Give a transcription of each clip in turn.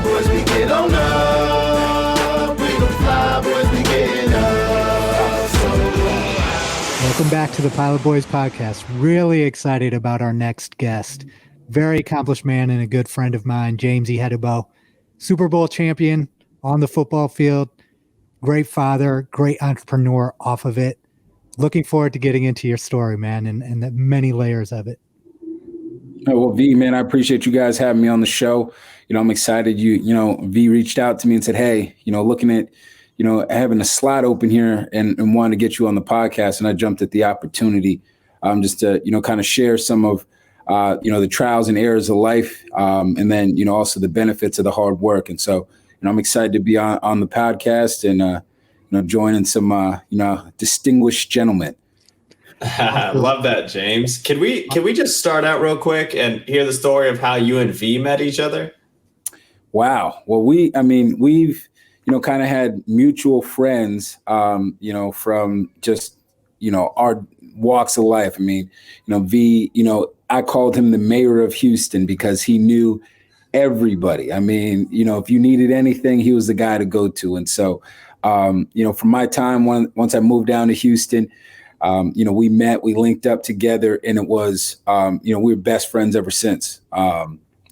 boys, we get on up. We the fly boys, we get up. Welcome back to the Pilot Boys podcast. Really excited about our next guest. Very accomplished man and a good friend of mine, James Ihedigbo. Super Bowl champion on the football field. Great father, great entrepreneur off of it. Looking forward to getting into your story, man, and the many layers of it. Oh, well, V, man, I appreciate you guys having me on the show. I'm excited. V reached out to me and said, hey, looking at, having a slot open here and wanted to get you on the podcast. And I jumped at the opportunity just to, kind of share some of, the trials and errors of life. And then, also the benefits of the hard work. And so, I'm excited to be on the podcast and, joining some, distinguished gentlemen. I love that, James. Can we just start out real quick and hear the story of how you and V met each other? Wow. Well, we've, kind of had mutual friends, from just, our walks of life. V, I called him the mayor of Houston because he knew everybody. If you needed anything, he was the guy to go to. And so, from my time, once I moved down to Houston, we met, we linked up together, and it was, we were best friends ever since.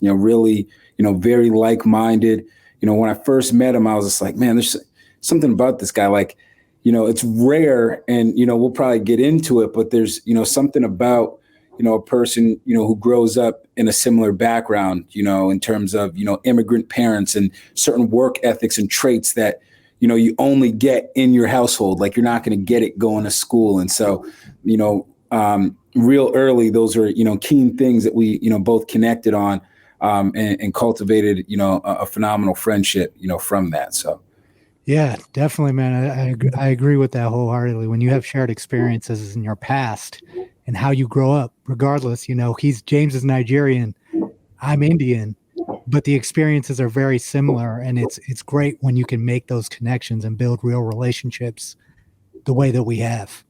Really, very like-minded. When I first met him, I was just like, man, there's something about this guy. Like, it's rare, and, we'll probably get into it, but there's, something about, a person, who grows up in a similar background, in terms of, immigrant parents and certain work ethics and traits that, you only get in your household. Like, you're not going to get it going to school. And so, real early, those are, keen things that we, both connected on and cultivated, a phenomenal friendship, from that. So. Yeah, definitely, man. I agree with that wholeheartedly. When you have shared experiences in your past and how you grow up, regardless, James is Nigerian, I'm Indian, but the experiences are very similar, and it's great when you can make those connections and build real relationships the way that we have.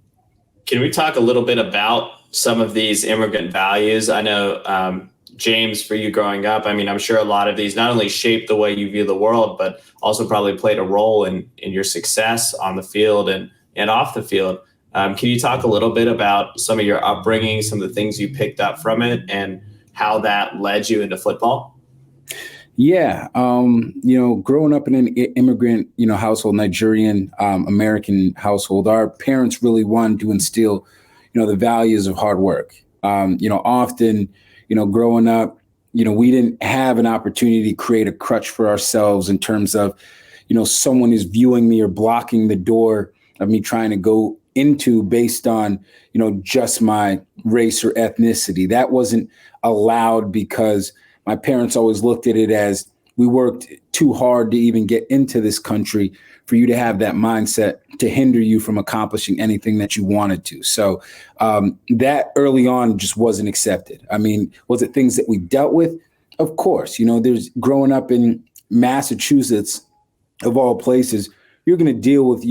Can we talk a little bit about some of these immigrant values? I know, James, for you growing up, I'm sure a lot of these not only shaped the way you view the world, but also probably played a role in your success on the field and off the field. Can you talk a little bit about some of your upbringing, some of the things you picked up from it, and how that led you into football? Yeah. Growing up in an immigrant, household, Nigerian, American household, our parents really wanted to instill, the values of hard work. Often, growing up, we didn't have an opportunity to create a crutch for ourselves in terms of, someone is viewing me or blocking the door of me trying to go into based on, just my race or ethnicity. That wasn't allowed because my parents always looked at it as we worked too hard to even get into this country for you to have that mindset to hinder you from accomplishing anything that you wanted to. So that early on just wasn't accepted. Was it things that we dealt with? Of course, there's growing up in Massachusetts, of all places, you're going to deal with,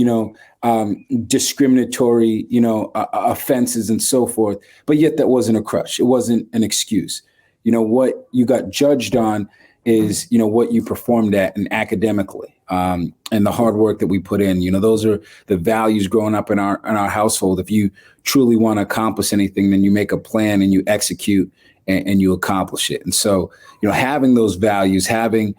discriminatory, offenses and so forth. But yet that wasn't a crutch. It wasn't an excuse. What you got judged on is, what you performed at and academically, and the hard work that we put in. Those are the values growing up in our household. If you truly want to accomplish anything, then you make a plan and you execute and you accomplish it. And so, having those values, having,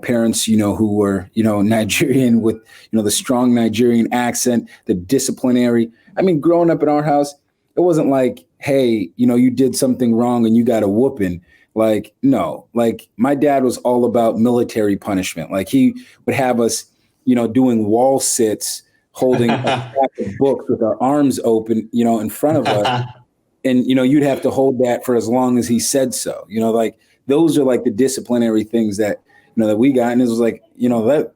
parents, who were, Nigerian with, the strong Nigerian accent, the disciplinary. Growing up in our house, it wasn't like, hey, you did something wrong and you got a whooping. Like, no, like my dad was all about military punishment. Like he would have us, doing wall sits, holding a stack of books with our arms open, in front of us. And, you'd have to hold that for as long as he said so. Like those are like the disciplinary things that, that we got. And it was like, that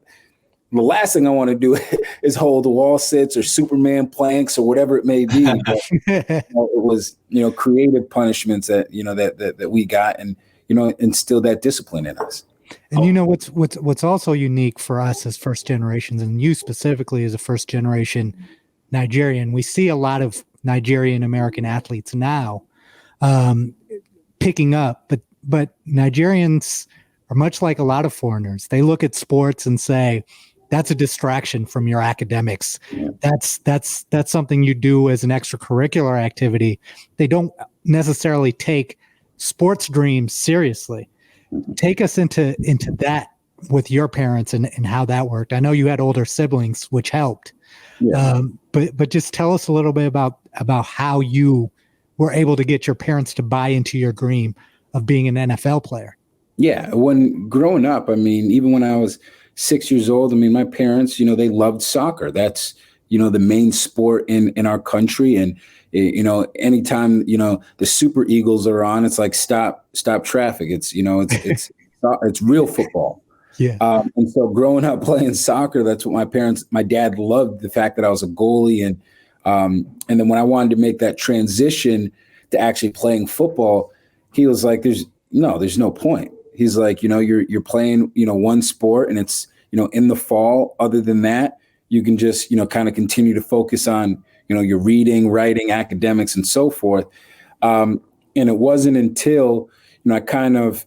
the last thing I want to do is hold the wall sits or Superman planks or whatever it may be. But, it was, creative punishments that, that we got and, instilled that discipline in us. And what's also unique for us as first generations, and you specifically as a first generation Nigerian, we see a lot of Nigerian American athletes now picking up, but Nigerians are much like a lot of foreigners. They look at sports and say, that's a distraction from your academics. That's something you do as an extracurricular activity. They don't necessarily take sports dreams seriously. Take us into that with your parents and how that worked. I know you had older siblings, which helped. Yeah. But just tell us a little bit about how you were able to get your parents to buy into your dream of being an NFL player. Yeah. When growing up, I mean, even when I was 6 years old, I mean, my parents, they loved soccer. That's, the main sport in our country. And, anytime, the Super Eagles are on, it's like, stop traffic. It's, it's real football. Yeah. And so growing up playing soccer, that's what my dad loved the fact that I was a goalie. And then when I wanted to make that transition to actually playing football, he was like, there's no point. He's like, you're playing, one sport and it's, in the fall. Other than that, you can just, kind of continue to focus on, your reading, writing, academics, and so forth. And it wasn't until, I kind of,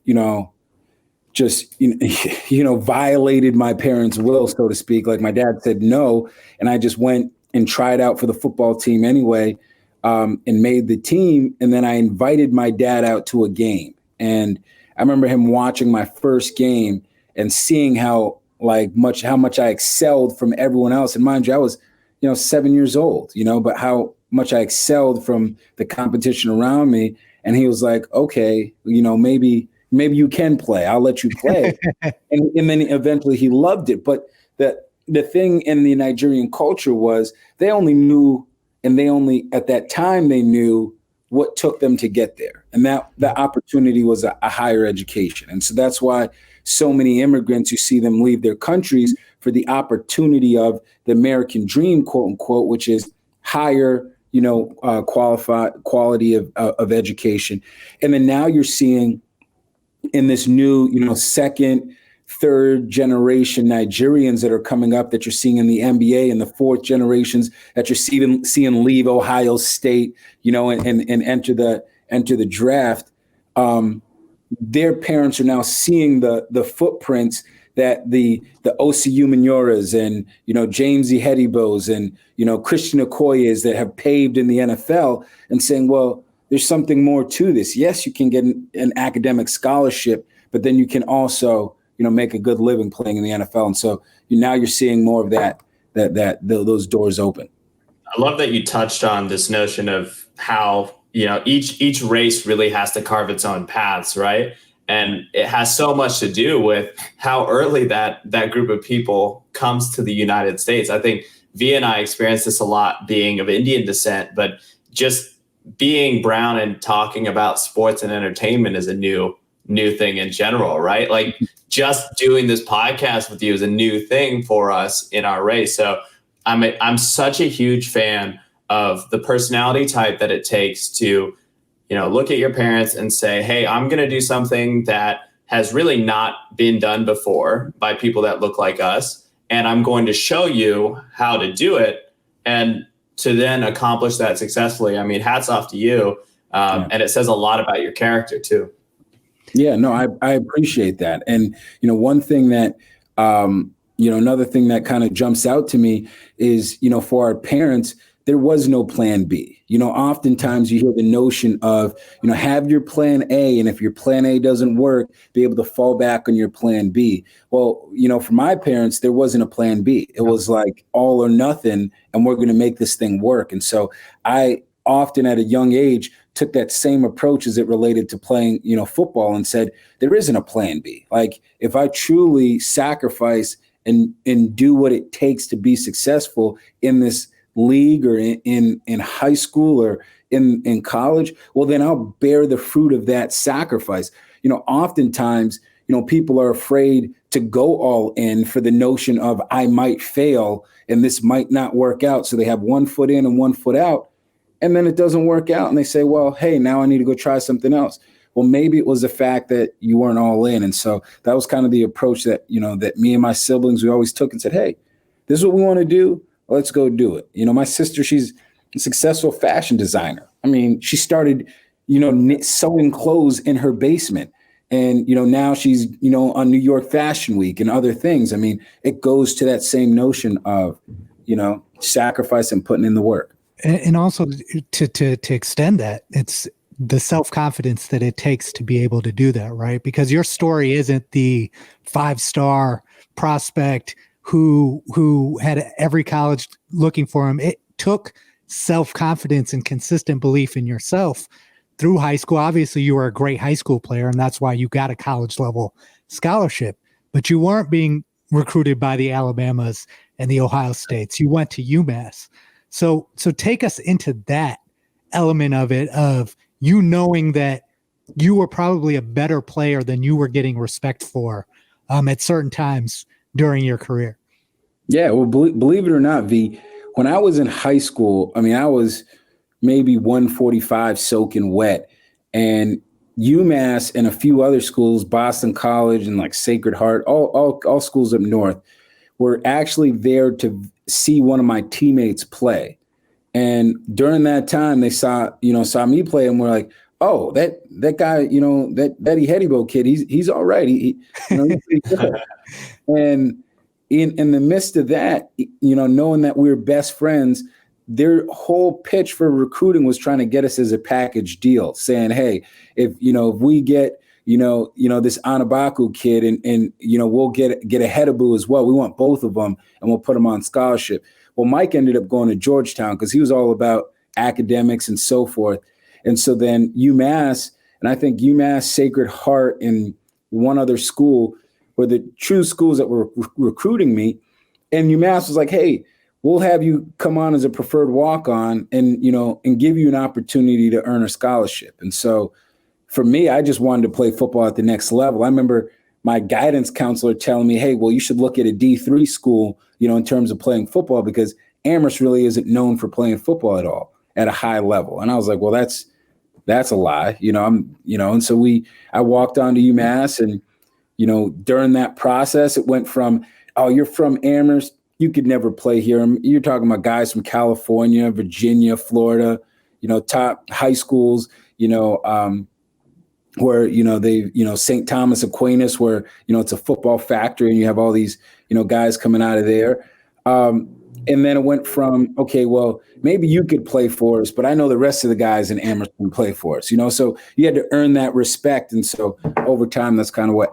just, violated my parents' will, so to speak. Like my dad said no, and I just went and tried out for the football team anyway, and made the team. And then I invited my dad out to a game. And I remember him watching my first game and seeing how much I excelled from everyone else. And mind you, I was, 7 years old, but how much I excelled from the competition around me. And he was like, okay, maybe you can play. I'll let you play. and then eventually he loved it. But the thing in the Nigerian culture was at that time they knew what took them to get there. And that opportunity was a higher education. And so that's why so many immigrants, you see them leave their countries for the opportunity of the American dream, quote unquote, which is higher, quality of education. And then now you're seeing in this new, second, third generation Nigerians that are coming up that you're seeing in the NBA, and the fourth generations that you're seeing leave Ohio State, and enter the draft. Their parents are now seeing the footprints that the OCU Minoras and, James Ihedigbos and, Christian Okoyes that have paved in the NFL, and saying, well, there's something more to this. Yes, you can get an academic scholarship, but then you can also, make a good living playing in the NFL. And so now you're seeing more of that those doors open. I love that you touched on this notion of how, each race really has to carve its own paths, right? And it has so much to do with how early that group of people comes to the United States. I think V and I experienced this a lot being of Indian descent, but just being brown and talking about sports and entertainment is a new thing in general, right? Like just doing this podcast with you is a new thing for us in our race. So I'm such a huge fan of the personality type that it takes to, look at your parents and say, hey, I'm going to do something that has really not been done before by people that look like us. And I'm going to show you how to do it. And to then accomplish that successfully, I mean, hats off to you. And it says a lot about your character too. Yeah, no, I appreciate that. And, one thing that, another thing that kind of jumps out to me is, for our parents, there was no plan B. Oftentimes you hear the notion of, have your plan A. And if your plan A doesn't work, be able to fall back on your plan B. Well, for my parents, there wasn't a plan B. It was like all or nothing, and we're going to make this thing work. And so I often at a young age took that same approach as it related to playing, football, and said, there isn't a plan B. Like if I truly sacrifice and do what it takes to be successful in this league or in high school or in college, well, then I'll bear the fruit of that sacrifice. Oftentimes, people are afraid to go all in for the notion of I might fail and this might not work out. So they have one foot in and one foot out. And then it doesn't work out. And they say, well, hey, now I need to go try something else. Well, maybe it was the fact that you weren't all in. And so that was kind of the approach that, that me and my siblings, we always took and said, hey, this is what we want to do. Let's go do it. My sister, she's a successful fashion designer. I mean, she started, sewing clothes in her basement. And, now she's, on New York Fashion Week and other things. I mean, it goes to that same notion of, sacrifice and putting in the work. And also to extend that, it's the self-confidence that it takes to be able to do that, right? Because your story isn't the 5-star prospect who had every college looking for him. It took self-confidence and consistent belief in yourself through high school. Obviously, you were a great high school player, and that's why you got a college level scholarship. But you weren't being recruited by the Alabamas and the Ohio States. You went to UMass. So take us into that element of it, of you knowing that you were probably a better player than you were getting respect for at certain times during your career. Yeah, well, believe it or not, V, when I was in high school, I mean, I was maybe 145 soaking wet, and UMass and a few other schools, Boston College and like Sacred Heart, all schools up north, were actually there to see one of my teammates play. And during that time, they saw me play, and were like, "Oh, that guy, that Ihedigbo kid, he's all right. He's pretty good." And in the midst of that, knowing that we were best friends, their whole pitch for recruiting was trying to get us as a package deal, saying, "Hey, if we get this Anabaku kid, and we'll get a Ihedigbo as well. We want both of them, and we'll put them on scholarship." Well, Mike ended up going to Georgetown because he was all about academics and so forth. And so then UMass, and I think UMass, Sacred Heart, and one other school were the true schools that were recruiting me. And UMass was like, "Hey, we'll have you come on as a preferred walk-on, and give you an opportunity to earn a scholarship." And so for me, I just wanted to play football at the next level. I remember my guidance counselor telling me, "Hey, well, you should look at a D3 school, in terms of playing football, because Amherst really isn't known for playing football at all at a high level." And I was like, "Well, that's a lie." And so I walked on to UMass, and, during that process, it went from, "Oh, you're from Amherst, you could never play here." You're talking about guys from California, Virginia, Florida, top high schools, where, St. Thomas Aquinas, where, it's a football factory, and you have all these, guys coming out of there. And then it went from, "Okay, well, maybe you could play for us, but I know the rest of the guys in Amherst can play for us," so you had to earn that respect. And so over time, that's kind of what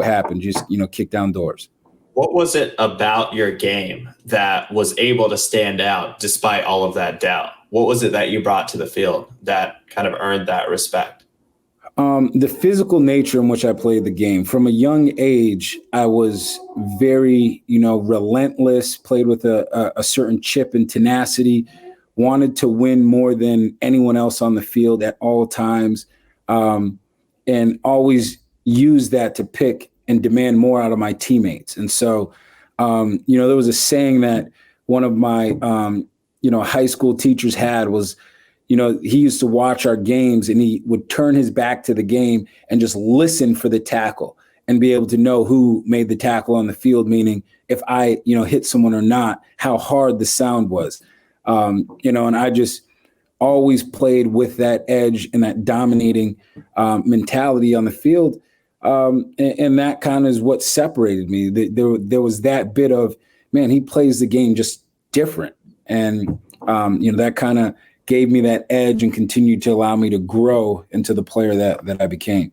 happened. Just, kick down doors. What was it about your game that was able to stand out despite all of that doubt? What was it that you brought to the field that kind of earned that respect? The physical nature in which I played the game. From a young age, I was very, relentless, played with a certain chip and tenacity, wanted to win more than anyone else on the field at all times, and always used that to pick and demand more out of my teammates. And so, there was a saying that one of my, high school teachers had was, he used to watch our games, and he would turn his back to the game and just listen for the tackle and be able to know who made the tackle on the field, meaning if I, hit someone or not, how hard the sound was. And I just always played with that edge and that dominating mentality on the field. And that kind of is what separated me. There was that bit of, man, he plays the game just different. And, that kind of gave me that edge and continued to allow me to grow into the player that I became.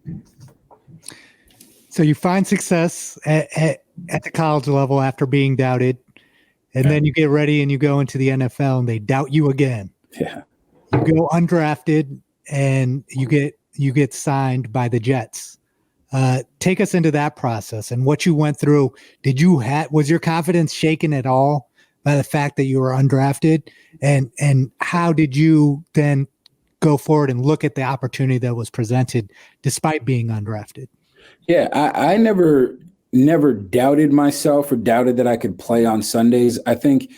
So you find success at the college level after being doubted, and then you get ready and you go into the NFL, and they doubt you again. Yeah. You go undrafted, and you get signed by the Jets. Take us into that process and what you went through. Was your confidence shaken at all by the fact that you were undrafted? And how did you then go forward and look at the opportunity that was presented despite being undrafted? Yeah, I never doubted myself or doubted that I could play on Sundays. I think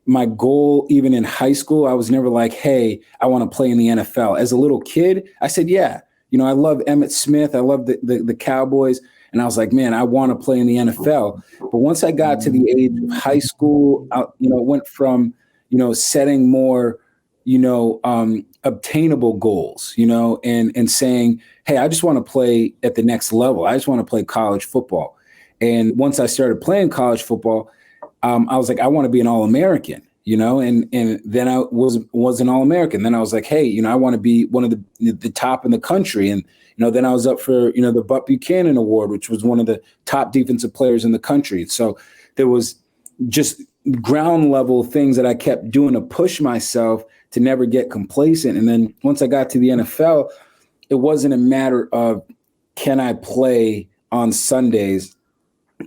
my goal, even in high school, I was never like, "Hey, I want to play in the NFL." As a little kid, I said, "Yeah, I love Emmitt Smith. I love the Cowboys." And I was like, "Man, I want to play in the NFL." But once I got to the age of high school, it went from, setting more, obtainable goals, and saying, hey, I just want to play at the next level. I just want to play college football. And once I started playing college football, I was like, I want to be an All-American, and then I was an All-American. Then I was like, hey, I want to be one of the top in the country. And, then I was up for, the Buck Buchanan Award, which was one of the top defensive players in the country. So there was just ground level things that I kept doing to push myself to never get complacent. And then once I got to the NFL, it wasn't a matter of can I play on Sundays.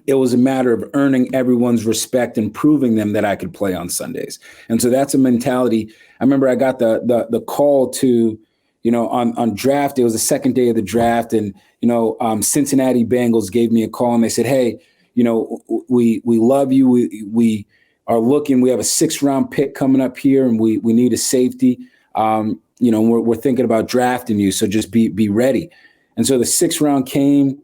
It was a matter of earning everyone's respect and proving them that I could play on Sundays. And so that's a mentality. I remember I got the call to, on draft. It was the second day of the draft, and Cincinnati Bengals gave me a call and they said, hey, we love you. We are looking. We have a 6th round pick coming up here, and we need a safety. We're thinking about drafting you, so just be ready. And so the 6th round came.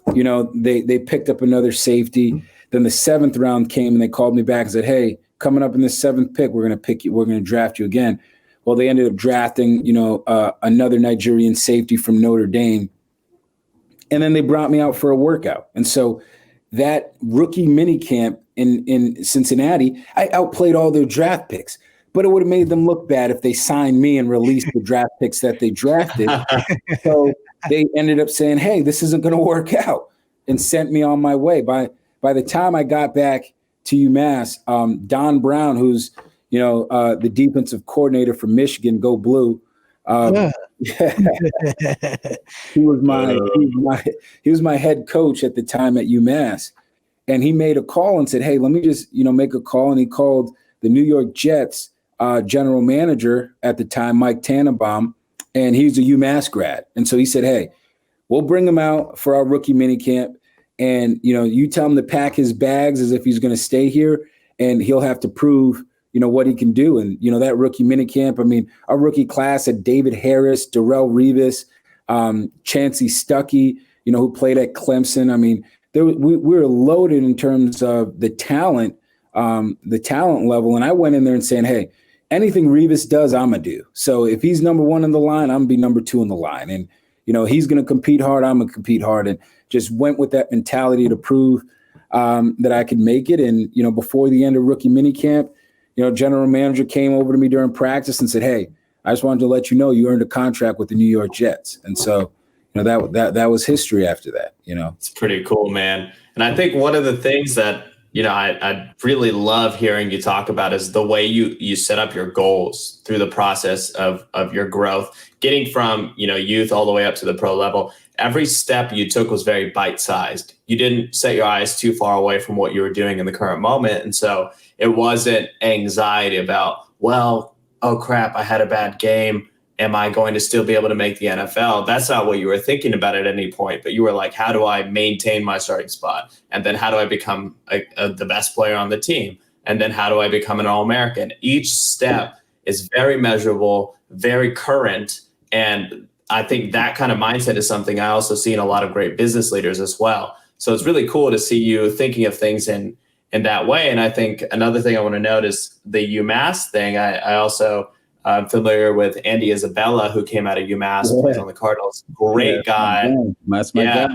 They picked up another safety. Then the 7th round came, and they called me back and said, hey, coming up in the 7th pick, we're going to pick you. We're going to draft you again. Well, they ended up drafting, another Nigerian safety from Notre Dame. And then they brought me out for a workout. And so that rookie minicamp in Cincinnati, I outplayed all their draft picks. But it would have made them look bad if they signed me and released the draft picks that they drafted. So they ended up saying, hey, this isn't going to work out, and sent me on my way. By the time I got back to UMass, Don Brown, who's the defensive coordinator for Michigan, go Blue. He was my head coach at the time at UMass, and he made a call and said, hey, let me just make a call. And he called the New York Jets general manager at the time, Mike Tannenbaum, and he's a UMass grad. And so he said, hey, we'll bring him out for our rookie minicamp, and you tell him to pack his bags as if he's going to stay here, and he'll have to prove what he can do. And, that rookie minicamp, I mean, our rookie class had David Harris, Darrelle Revis, Chancey Stuckey, who played at Clemson. I mean, we were loaded in terms of the talent level. And I went in there and saying, hey, anything Revis does, I'm going to do. So if he's number 1 in the line, I'm going to be number 2 in the line. And, he's going to compete hard, I'm going to compete hard. And just went with that mentality to prove that I could make it. And, before the end of rookie minicamp, general manager came over to me during practice and said, hey, I just wanted to let you know you earned a contract with the New York Jets. And so, that was history after that, It's pretty cool, man. And I think one of the things that, I really love hearing you talk about is the way you set up your goals through the process of your growth, getting from, youth all the way up to the pro level. Every step you took was very bite-sized. You didn't set your eyes too far away from what you were doing in the current moment. And so it wasn't anxiety about, well, oh crap, I had a bad game. Am I going to still be able to make the NFL? That's not what you were thinking about at any point. But you were like, how do I maintain my starting spot? And then how do I become the best player on the team? And then how do I become an All-American? Each step is very measurable, very current. And I think that kind of mindset is something I also see in a lot of great business leaders as well. So it's really cool to see you thinking of things in that way. And I think another thing I want to note is the UMass thing. I also I'm familiar with Andy Isabella, who came out of UMass, plays on the Cardinals. Great guy. That's my guy.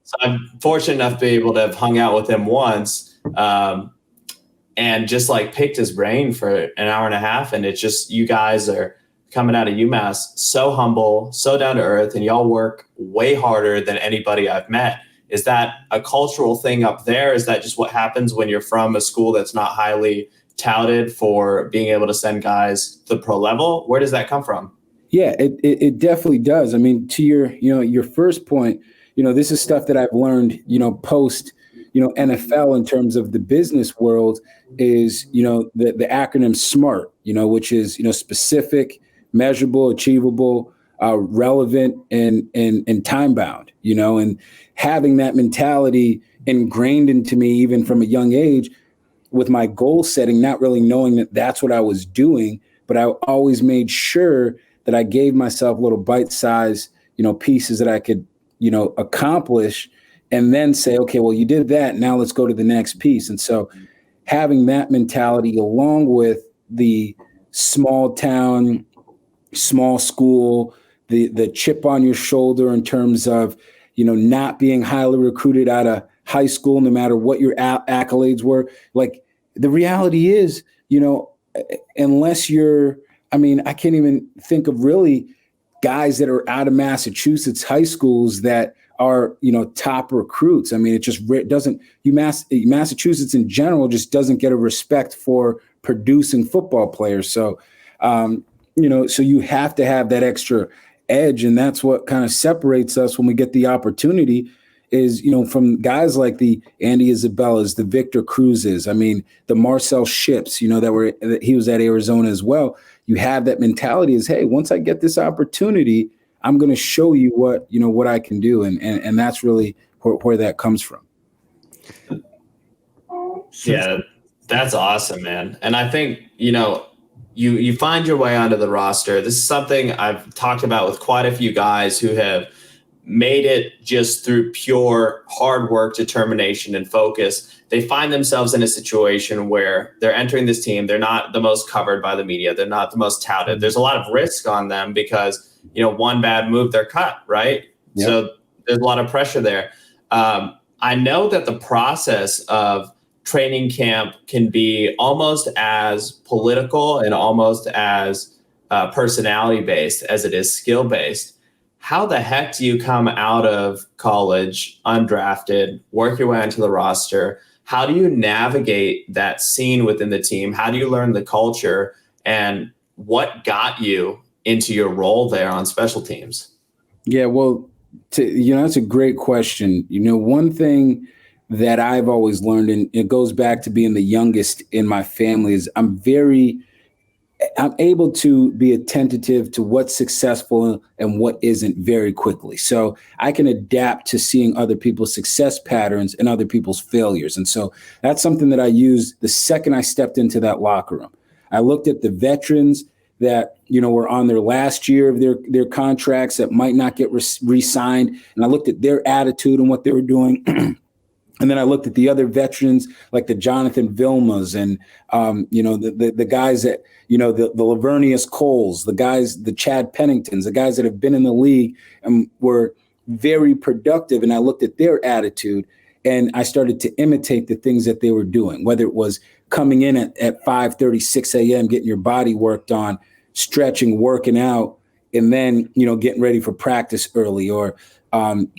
So I'm fortunate enough to be able to have hung out with him once and just like picked his brain for an hour and a half. And it's just, you guys are coming out of UMass so humble, so down to earth, and y'all work way harder than anybody I've met. Is that a cultural thing up there? Is that just what happens when you're from a school that's not highly touted for being able to send guys to the pro level? Where does that come from? Yeah, it definitely does. I mean, to your first point, this is stuff that I've learned, post, NFL in terms of the business world is, the acronym SMART, which is, specific, measurable, achievable, relevant, and time bound, and having that mentality ingrained into me even from a young age with my goal setting, not really knowing that that's what I was doing, but I always made sure that I gave myself little bite-sized, pieces that I could, accomplish, and then say, okay, well, you did that. Now let's go to the next piece. And so having that mentality along with the small town, small school, the chip on your shoulder in terms of, not being highly recruited out of high school, no matter what your accolades were. Like, the reality is, unless I can't even think of really guys that are out of Massachusetts high schools that are, top recruits. I mean, it just doesn't, Massachusetts in general just doesn't get a respect for producing football players. So, so you have to have that extra edge. And that's what kind of separates us when we get the opportunity is, from guys like the Andy Isabellas, the Victor Cruzes, I mean, the Marcel Ships, that he was at Arizona as well. You have that mentality is, hey, once I get this opportunity, I'm going to show you what I can do. And that's really where that comes from. Yeah, that's awesome, man. And I think, you find your way onto the roster. This is something I've talked about with quite a few guys who have made it just through pure hard work, determination, and focus. They find themselves in a situation where they're entering this team. They're not the most covered by the media. They're not the most touted. There's a lot of risk on them because, one bad move, they're cut, right? Yep. So there's a lot of pressure there. I know that the process of training camp can be almost as political and almost as personality based as it is skill based. How the heck do you come out of college undrafted, work your way onto the roster? How do you navigate that scene within the team? How do you learn the culture? And what got you into your role there on special teams? Yeah, well, that's a great question. One thing that I've always learned, and it goes back to being the youngest in my family, is I'm able to be attentive to what's successful and what isn't very quickly. So I can adapt to seeing other people's success patterns and other people's failures. And so that's something that I used the second I stepped into that locker room. I looked at the veterans that, were on their last year of their contracts that might not get re-signed. And I looked at their attitude and what they were doing. And then I looked at the other veterans like the Jonathan Vilmas and, the guys that, the Lavernius Coles, the Chad Penningtons, the guys that have been in the league and were very productive. And I looked at their attitude and I started to imitate the things that they were doing, whether it was coming in at 5:30, 6 a.m., getting your body worked on, stretching, working out, and then, getting ready for practice early, or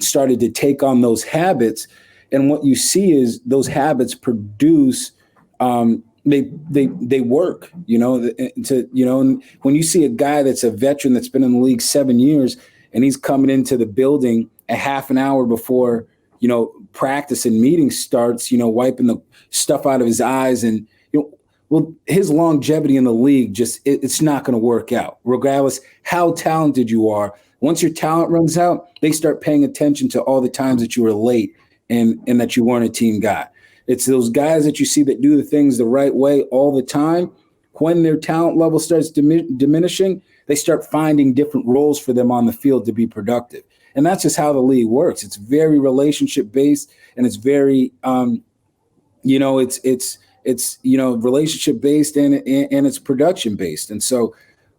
started to take on those habits. And what you see is those habits produce, they work, and when you see a guy that's a veteran that's been in the league 7 years and he's coming into the building a half an hour before, practice and meeting starts, wiping the stuff out of his eyes and, well, his longevity in the league, it's not going to work out regardless how talented you are. Once your talent runs out, they start paying attention to all the times that you were late and that you weren't a team guy. It's those guys that you see that do the things the right way all the time. When their talent level starts diminishing, they start finding different roles for them on the field to be productive. And that's just how the league works. It's very relationship based, and it's very, it's relationship based and it's production based. And so,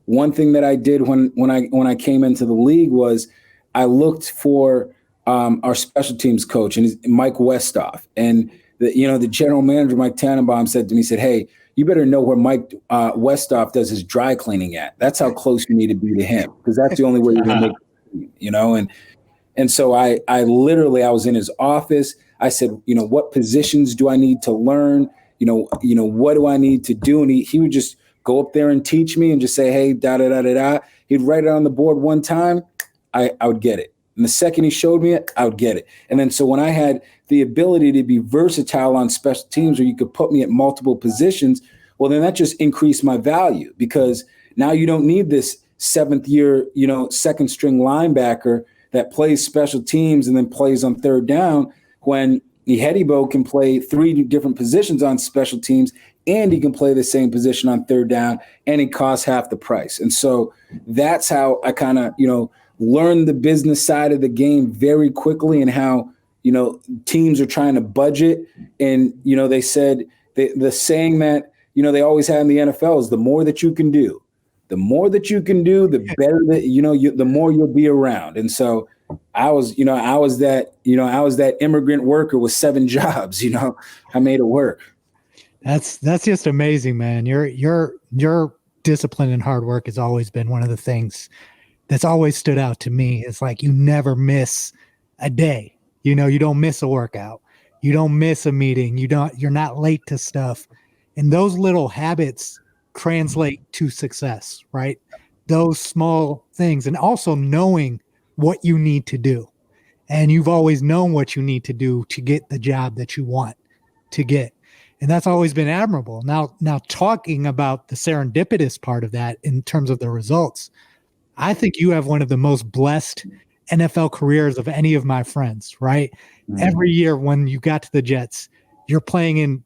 one thing that I did when I came into the league was I looked for our special teams coach and Mike Westhoff, and the general manager Mike Tannenbaum said to me, "Hey, you better know where Mike Westhoff does his dry cleaning at. That's how close you need to be to him, because that's the only way you're gonna make." And so I was in his office. I said, what positions do I need to learn? What do I need to do? And he would just go up there and teach me and just say, hey, da da da da da. He'd write it on the board one time, I would get it. And the second he showed me it, I would get it. And then so when I had the ability to be versatile on special teams, where you could put me at multiple positions, well, then that just increased my value, because now you don't need this seventh year, second string linebacker that plays special teams and then plays on third down, when Ihedigbo can play 3 different positions on special teams and he can play the same position on third down, and he costs half the price. And so that's how I kind of, learned the business side of the game very quickly, and how, teams are trying to budget. And, they said the saying that, they always had in the NFL is the more that you can do the more that you can do, the better that, the more you'll be around. And so I was that immigrant worker with 7 jobs, I made it work. That's just amazing, man. Your discipline and hard work has always been one of the things that's always stood out to me. It's like you never miss a day. You don't miss a workout. You don't miss a meeting. You're not late to stuff. And those little habits translate to success, right? Those small things, and also knowing what you need to do. And you've always known what you need to do to get the job that you want to get. And that's always been admirable. Now talking about the serendipitous part of that in terms of the results, I think you have one of the most blessed NFL careers of any of my friends, right? Mm-hmm. Every year when you got to the Jets, you're playing in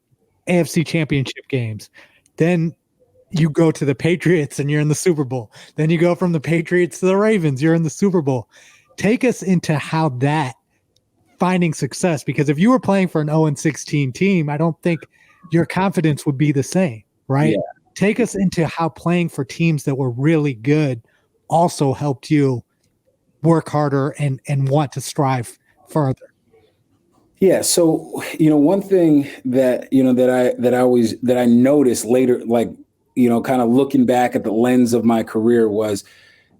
AFC championship games. Then you go to the Patriots and you're in the Super Bowl. Then you go from the Patriots to the Ravens, you're in the Super Bowl. Take us into how that finding success, because if you were playing for an 0-16 team, I don't think your confidence would be the same, right? Yeah. Take us into how playing for teams that were really good also helped you work harder and want to strive further. Yeah. So, one thing that, that I noticed later, like, kind of looking back at the lens of my career, was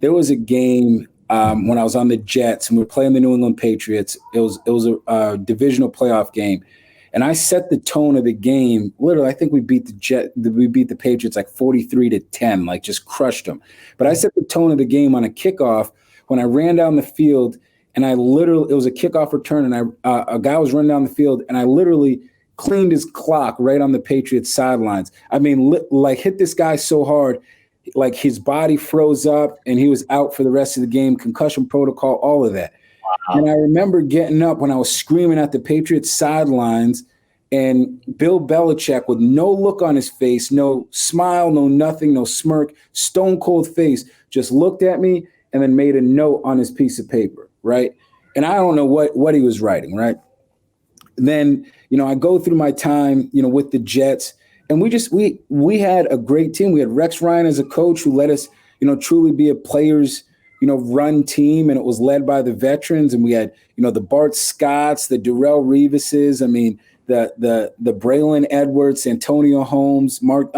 there was a game when I was on the Jets and we were playing the New England Patriots. It was a divisional playoff game. And I set the tone of the game. Literally, I think we beat the Patriots like 43-10, like just crushed them. But I set the tone of the game on a kickoff when I ran down the field, and it was a kickoff return, and a guy was running down the field, and I literally cleaned his clock right on the Patriots sidelines. I mean, hit this guy so hard, like his body froze up, and he was out for the rest of the game, concussion protocol, all of that. Wow. And I remember getting up when I was screaming at the Patriots sidelines, and Bill Belichick, with no look on his face, no smile, no nothing, no smirk, stone cold face, just looked at me and then made a note on his piece of paper, right? And I don't know what he was writing, right? And then, I go through my time, with the Jets, and we had a great team. We had Rex Ryan as a coach who let us, truly be a players, run team, and it was led by the veterans. And we had, the Bart Scotts, the Darrelle Revises, the Braylon Edwards, Antonio Holmes, Mark.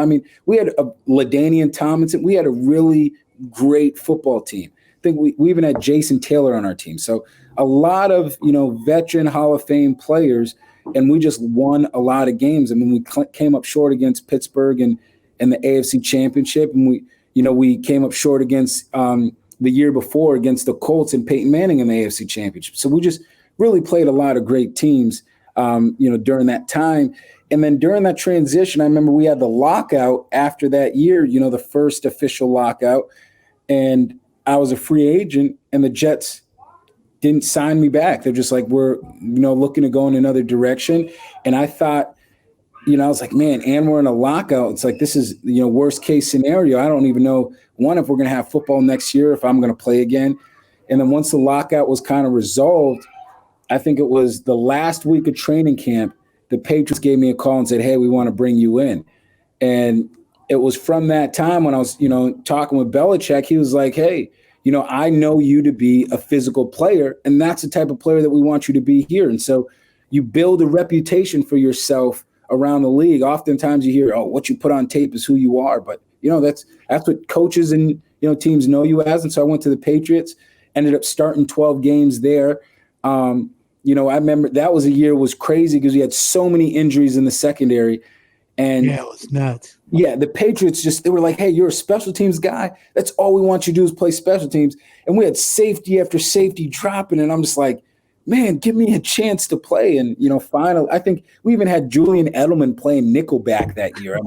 We had a LaDainian Tomlinson. We had a really great football team. I think we even had Jason Taylor on our team. So a lot of, veteran Hall of Fame players, and we just won a lot of games. We came up short against Pittsburgh and the AFC Championship, and we came up short against the year before against the Colts and Peyton Manning in the AFC Championship. So we just really played a lot of great teams, during that time. And then during that transition, I remember we had the lockout after that year, the first official lockout, and I was a free agent, and the Jets didn't sign me back. They're just like, we're, looking to go in another direction. And I thought, I was like, man, and we're in a lockout. It's like, this is, worst case scenario. I don't even know, one, if we're going to have football next year, if I'm going to play again. And then once the lockout was kind of resolved, I think it was the last week of training camp, the Patriots gave me a call and said, hey, we want to bring you in. And it was from that time when I was, talking with Belichick, he was like, hey, I know you to be a physical player, and that's the type of player that we want you to be here. And so you build a reputation for yourself around the league. Oftentimes you hear, oh, what you put on tape is who you are. But, that's what coaches and, teams know you as. And so I went to the Patriots, ended up starting 12 games there. I remember that was a year was crazy because we had so many injuries in the secondary. And yeah, it was nuts. Yeah, the Patriots they were like, hey, you're a special teams guy. That's all we want you to do is play special teams. And we had safety after safety dropping. And I'm just like, man, give me a chance to play. And, finally, I think we even had Julian Edelman playing nickelback that year.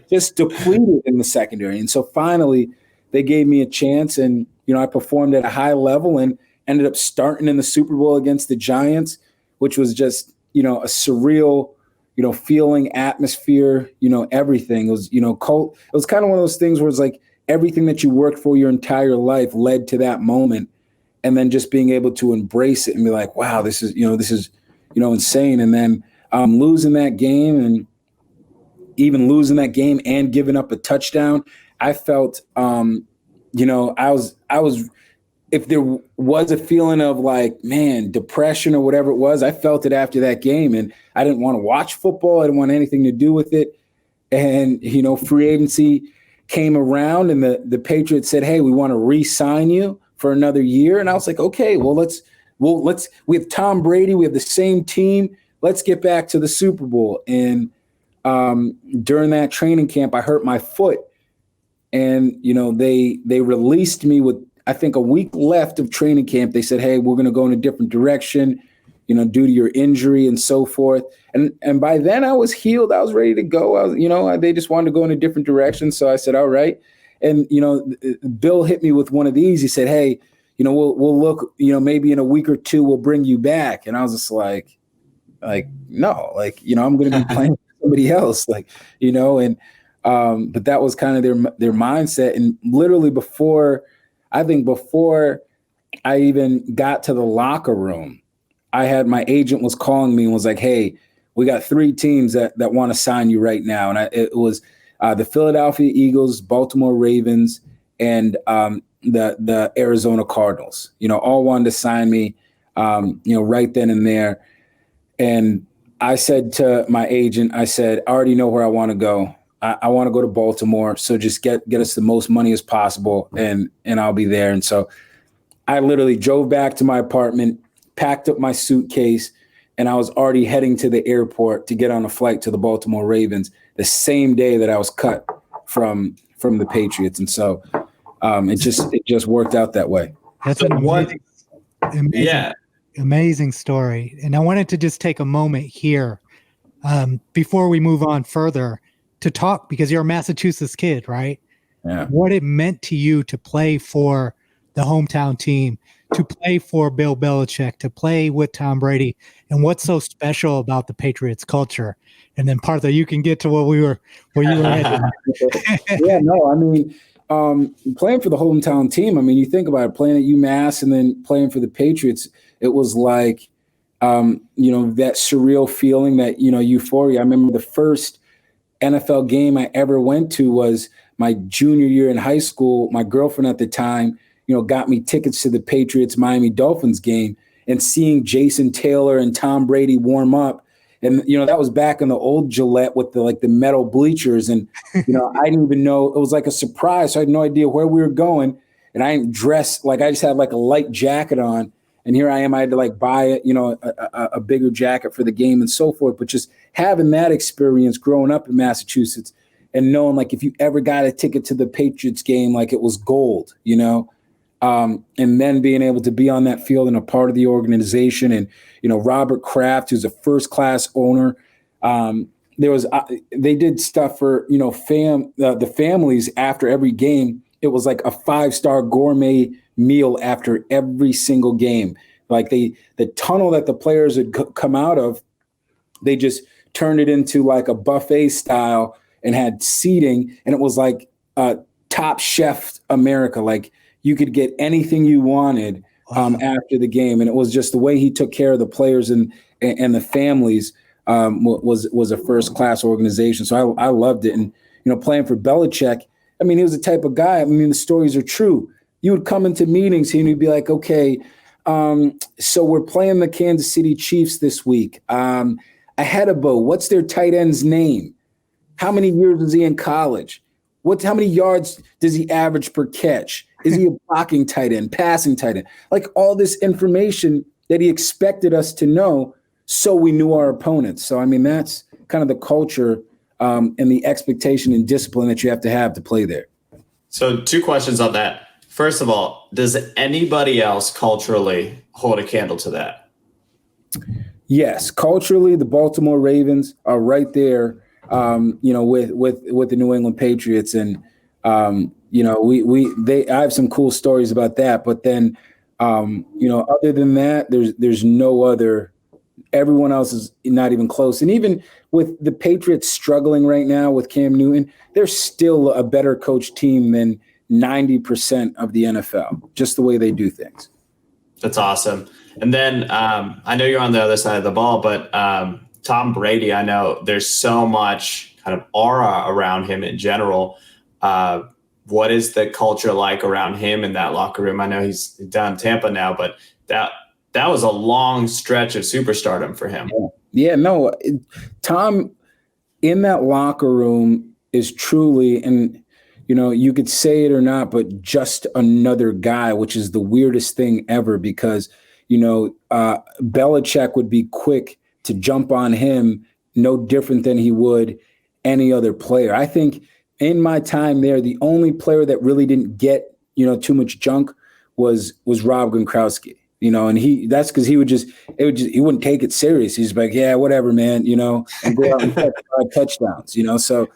Just depleted in the secondary. And so finally they gave me a chance, and, I performed at a high level and ended up starting in the Super Bowl against the Giants, which was just, a surreal, feeling, atmosphere, everything. It was, cult. It was kind of one of those things where it's like everything that you worked for your entire life led to that moment. And then just being able to embrace it and be like, wow, this is insane. And then losing that game and giving up a touchdown I felt, I was, if there was a feeling of like, man, depression or whatever it was, I felt it after that game, and I didn't want to watch football. I didn't want anything to do with it. And, free agency came around, and the Patriots said, hey, we want to re-sign you for another year. And I was like, okay, we have Tom Brady. We have the same team. Let's get back to the Super Bowl. And during that training camp, I hurt my foot. And, they released me with, I think, a week left of training camp. They said, hey, we're going to go in a different direction, due to your injury and so forth. And by then I was healed. I was ready to go. They just wanted to go in a different direction. So I said, all right. And, Bill hit me with one of these. He said, hey, we'll look, maybe in a week or two, we'll bring you back. And I was just like, no, I'm going to be playing with somebody else, but that was kind of their mindset. And literally before I even got to the locker room, my agent was calling me and was like, hey, we got 3 teams that want to sign you right now. And it was the Philadelphia Eagles, Baltimore Ravens, and the Arizona Cardinals, all wanted to sign me, right then and there. And I said to my agent, I said, I already know where I want to go. I want to go to Baltimore. So just get us the most money as possible, and I'll be there. And so I literally drove back to my apartment, packed up my suitcase, and I was already heading to the airport to get on a flight to the Baltimore Ravens the same day that I was cut from the Patriots. And so it just worked out that way. That's amazing story. And I wanted to just take a moment here before we move on further to talk, because you're a Massachusetts kid, right? Yeah. What it meant to you to play for the hometown team, to play for Bill Belichick, to play with Tom Brady, and what's so special about the Patriots culture. And then Partha, you can get to where you were headed. Yeah, no, I mean, playing for the hometown team, I mean, you think about it, playing at UMass and then playing for the Patriots, it was like, that surreal feeling, that, euphoria. I remember the first NFL game I ever went to was my junior year in high school. My girlfriend at the time, got me tickets to the Patriots Miami Dolphins game, and seeing Jason Taylor and Tom Brady warm up. And, that was back in the old Gillette with the metal bleachers. And, I didn't even know, it was like a surprise. So I had no idea where we were going. And I didn't dress, I just had a light jacket on. And here I am, I had to buy a bigger jacket for the game and so forth. But just having that experience growing up in Massachusetts and knowing if you ever got a ticket to the Patriots game, it was gold, and then being able to be on that field and a part of the organization. And, Robert Kraft, who's a first-class owner, they did stuff for, the families after every game. It was like a 5-star gourmet meal after every single game. The tunnel that the players would come out of, they just turned it into a buffet style and had seating. And it was Top Chef America. You could get anything you wanted after the game. And it was just the way he took care of the players and the families was a first-class organization. So I loved it. And, playing for Belichick, I mean, he was the type of guy, the stories are true. You would come into meetings and he'd be like, okay, so we're playing the Kansas City Chiefs this week. Ihedigbo, what's their tight end's name? How many years was he in college? How many yards does he average per catch? Is he a blocking tight end, passing tight end? All this information that he expected us to know, so we knew our opponents. So, that's kind of the culture and the expectation and discipline that you have to play there. So 2 questions on that. First of all, does anybody else culturally hold a candle to that? Yes, culturally, the Baltimore Ravens are right there, with the New England Patriots, and I have some cool stories about that. But then, other than that, there's no other. Everyone else is not even close. And even with the Patriots struggling right now with Cam Newton, they're still a better coached team than 90% of the NFL, just the way they do things. That's awesome. And then I know you're on the other side of the ball, but Tom Brady, I know there's so much kind of aura around him in general. what is the culture like around him in that locker room? I know he's down in Tampa now, but that was a long stretch of superstardom for him. Yeah, no, Tom in that locker room is truly, and you could say it or not, but just another guy, which is the weirdest thing ever because, Belichick would be quick to jump on him, no different than he would any other player. I think in my time there, the only player that really didn't get, too much junk was Rob Gronkowski, and that's because he wouldn't take it serious. He's like, yeah, whatever, man, and go out and catch 5 touchdowns, so,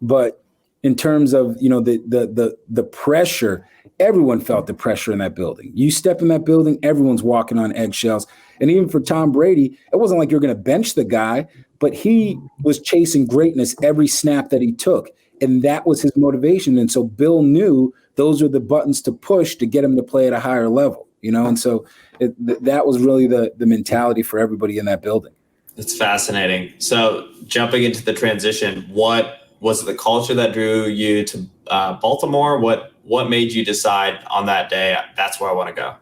but in terms of, the pressure, everyone felt the pressure in that building. You step in that building, everyone's walking on eggshells. And even for Tom Brady, it wasn't like you're going to bench the guy, but he was chasing greatness every snap that he took. And that was his motivation. And so Bill knew those are the buttons to push to get him to play at a higher level, and so that was really the mentality for everybody in that building. It's fascinating. So jumping into the transition, what was it the culture that drew you to Baltimore? What made you decide on that day, that's where I want to go?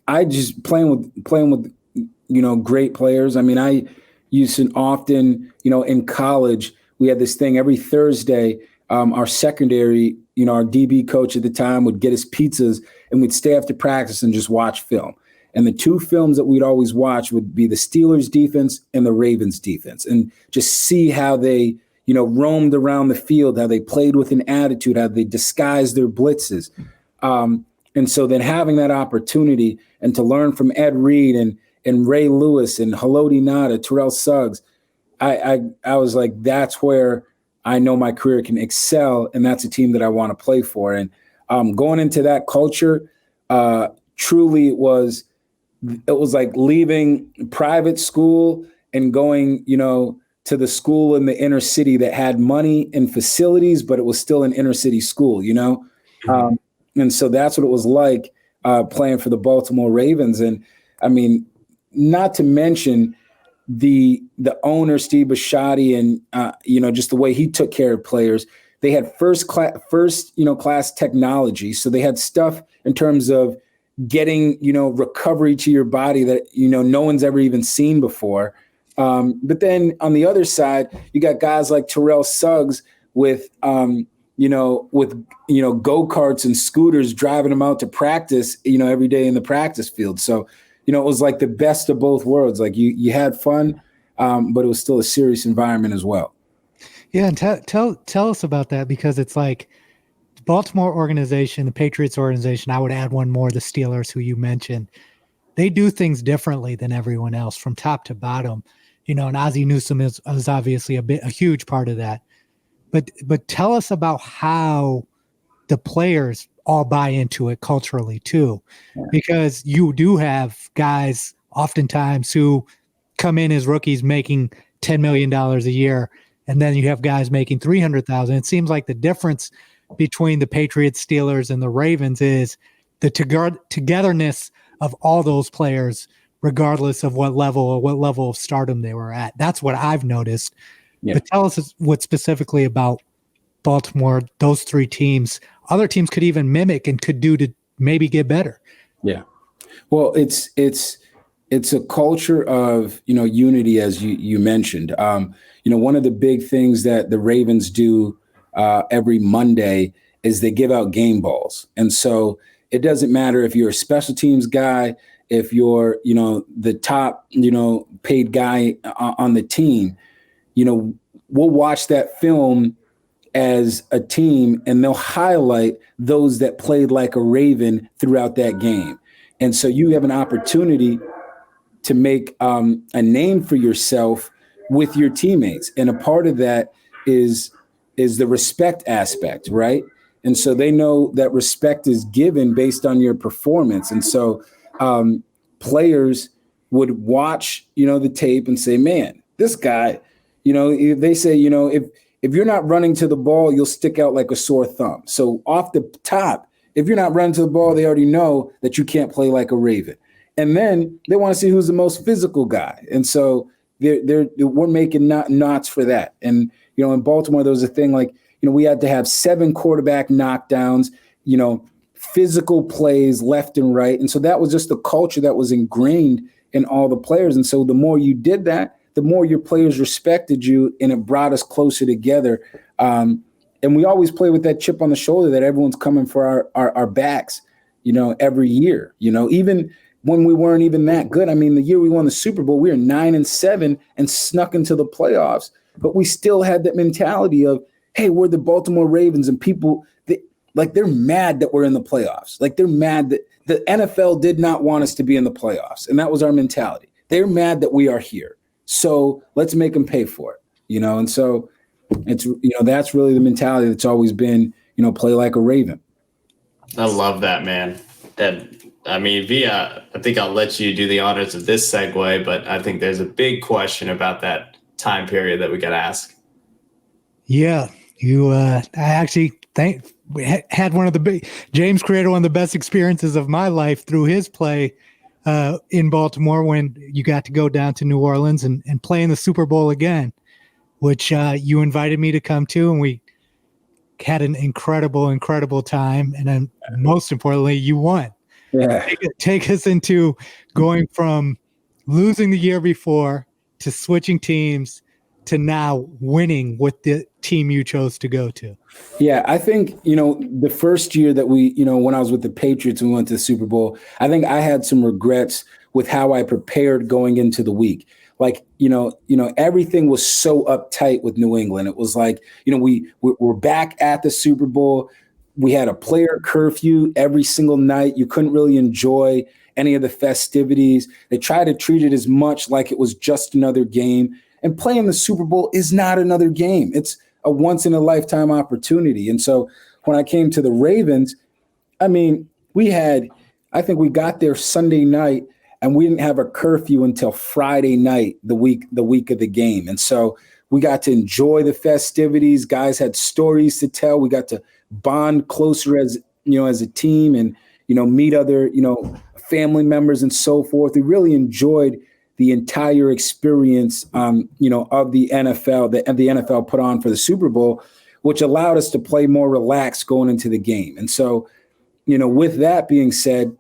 I just playing with great players. I mean, I used to often, in college, we had this thing every Thursday. Our secondary, our DB coach at the time would get us pizzas and we'd stay after practice and just watch film. And the 2 films that we'd always watch would be the Steelers defense and the Ravens defense, and just see how they, roamed around the field, how they played with an attitude, how they disguised their blitzes. And so then having that opportunity and to learn from Ed Reed and Ray Lewis and Haloti Ngata, Terrell Suggs, I was like, that's where I know my career can excel, and that's a team that I want to play for. And going into that culture, truly it was like leaving private school and going, to the school in the inner city that had money and facilities, but it was still an inner city school, Mm-hmm. And so that's what it was like playing for the Baltimore Ravens. And I mean, not to mention the owner, Steve Bisciotti, and, just the way he took care of players. They had first class technology. So they had stuff in terms of getting, recovery to your body that, no one's ever even seen before. But then on the other side, you got guys like Terrell Suggs with go-karts and scooters, driving them out to practice, every day in the practice field. So, it was like the best of both worlds. Like you had fun, but it was still a serious environment as well. Yeah. And tell us about that, because it's like the Baltimore organization, the Patriots organization, I would add one more, the Steelers, who you mentioned. They do things differently than everyone else from top to bottom, and Ozzie Newsome is obviously a huge part of that. But tell us about how the players all buy into it culturally too, because you do have guys oftentimes who come in as rookies making $10 million a year, and then you have guys making $300,000. It seems like the difference between the Patriots, Steelers, and the Ravens is the togetherness of all those players, regardless of what level of stardom they were at. That's what I've noticed. Yeah. But tell us what specifically about Baltimore, those 3 teams, other teams could even mimic and could do to maybe get better. Yeah. Well, it's a culture of, unity, as you mentioned. One of the big things that the Ravens do every Monday is they give out game balls. And so it doesn't matter if you're a special teams guy, if you're, the top, paid guy on the team, we'll watch that film as a team and they'll highlight those that played like a Raven throughout that game. And so you have an opportunity to make a name for yourself with your teammates. And a part of that is the respect aspect, right? And so they know that respect is given based on your performance. And so players would watch, the tape and say, man, this guy, they say, if you're not running to the ball, you'll stick out like a sore thumb. So off the top, if you're not running to the ball, they already know that you can't play like a Raven. And then they want to see who's the most physical guy. And so we're making knots for that. And, in Baltimore, there was a thing like, we had to have 7 quarterback knockdowns, physical plays left and right. And so that was just the culture that was ingrained in all the players. And so the more you did that, the more your players respected you, and it brought us closer together. And we always play with that chip on the shoulder that everyone's coming for our backs, every year, even when we weren't even that good. I mean, the year we won the Super Bowl, we were 9-7 and snuck into the playoffs, but we still had that mentality of, hey, we're the Baltimore Ravens, and people, they're mad that we're in the playoffs. Like, they're mad that the NFL did not want us to be in the playoffs. And that was our mentality. They're mad that we are here. So let's make them pay for it, And so it's, that's really the mentality that's always been, play like a Raven. I love that, man. Via, I think I'll let you do the honors of this segue, but I think there's a big question about that time period that we got to ask. Yeah, I actually had one of the big, James created one of the best experiences of my life through his play in Baltimore, when you got to go down to New Orleans and play in the Super Bowl again, which you invited me to come to, and we had an incredible time. And then most importantly, you won. Yeah. Take us into going from losing the year before to switching teams to now winning with the team you chose to go to. Yeah, I think, the first year that we, when I was with the Patriots and we went to the Super Bowl, I think I had some regrets with how I prepared going into the week. Like, everything was so uptight with New England. It was like, we're back at the Super Bowl. We had a player curfew every single night. You couldn't really enjoy any of the festivities. They tried to treat it as much like it was just another game. And playing the Super Bowl is not another game. It's a once-in-a-lifetime opportunity. And so when I came to the Ravens, I think we got there Sunday night, and we didn't have a curfew until Friday night, the week of the game. And so we got to enjoy the festivities. Guys had stories to tell. We got to bond closer as a team, and, meet other, family members and so forth. We really enjoyed the entire experience, of the NFL, that the NFL put on for the Super Bowl, which allowed us to play more relaxed going into the game. And so, with that being said,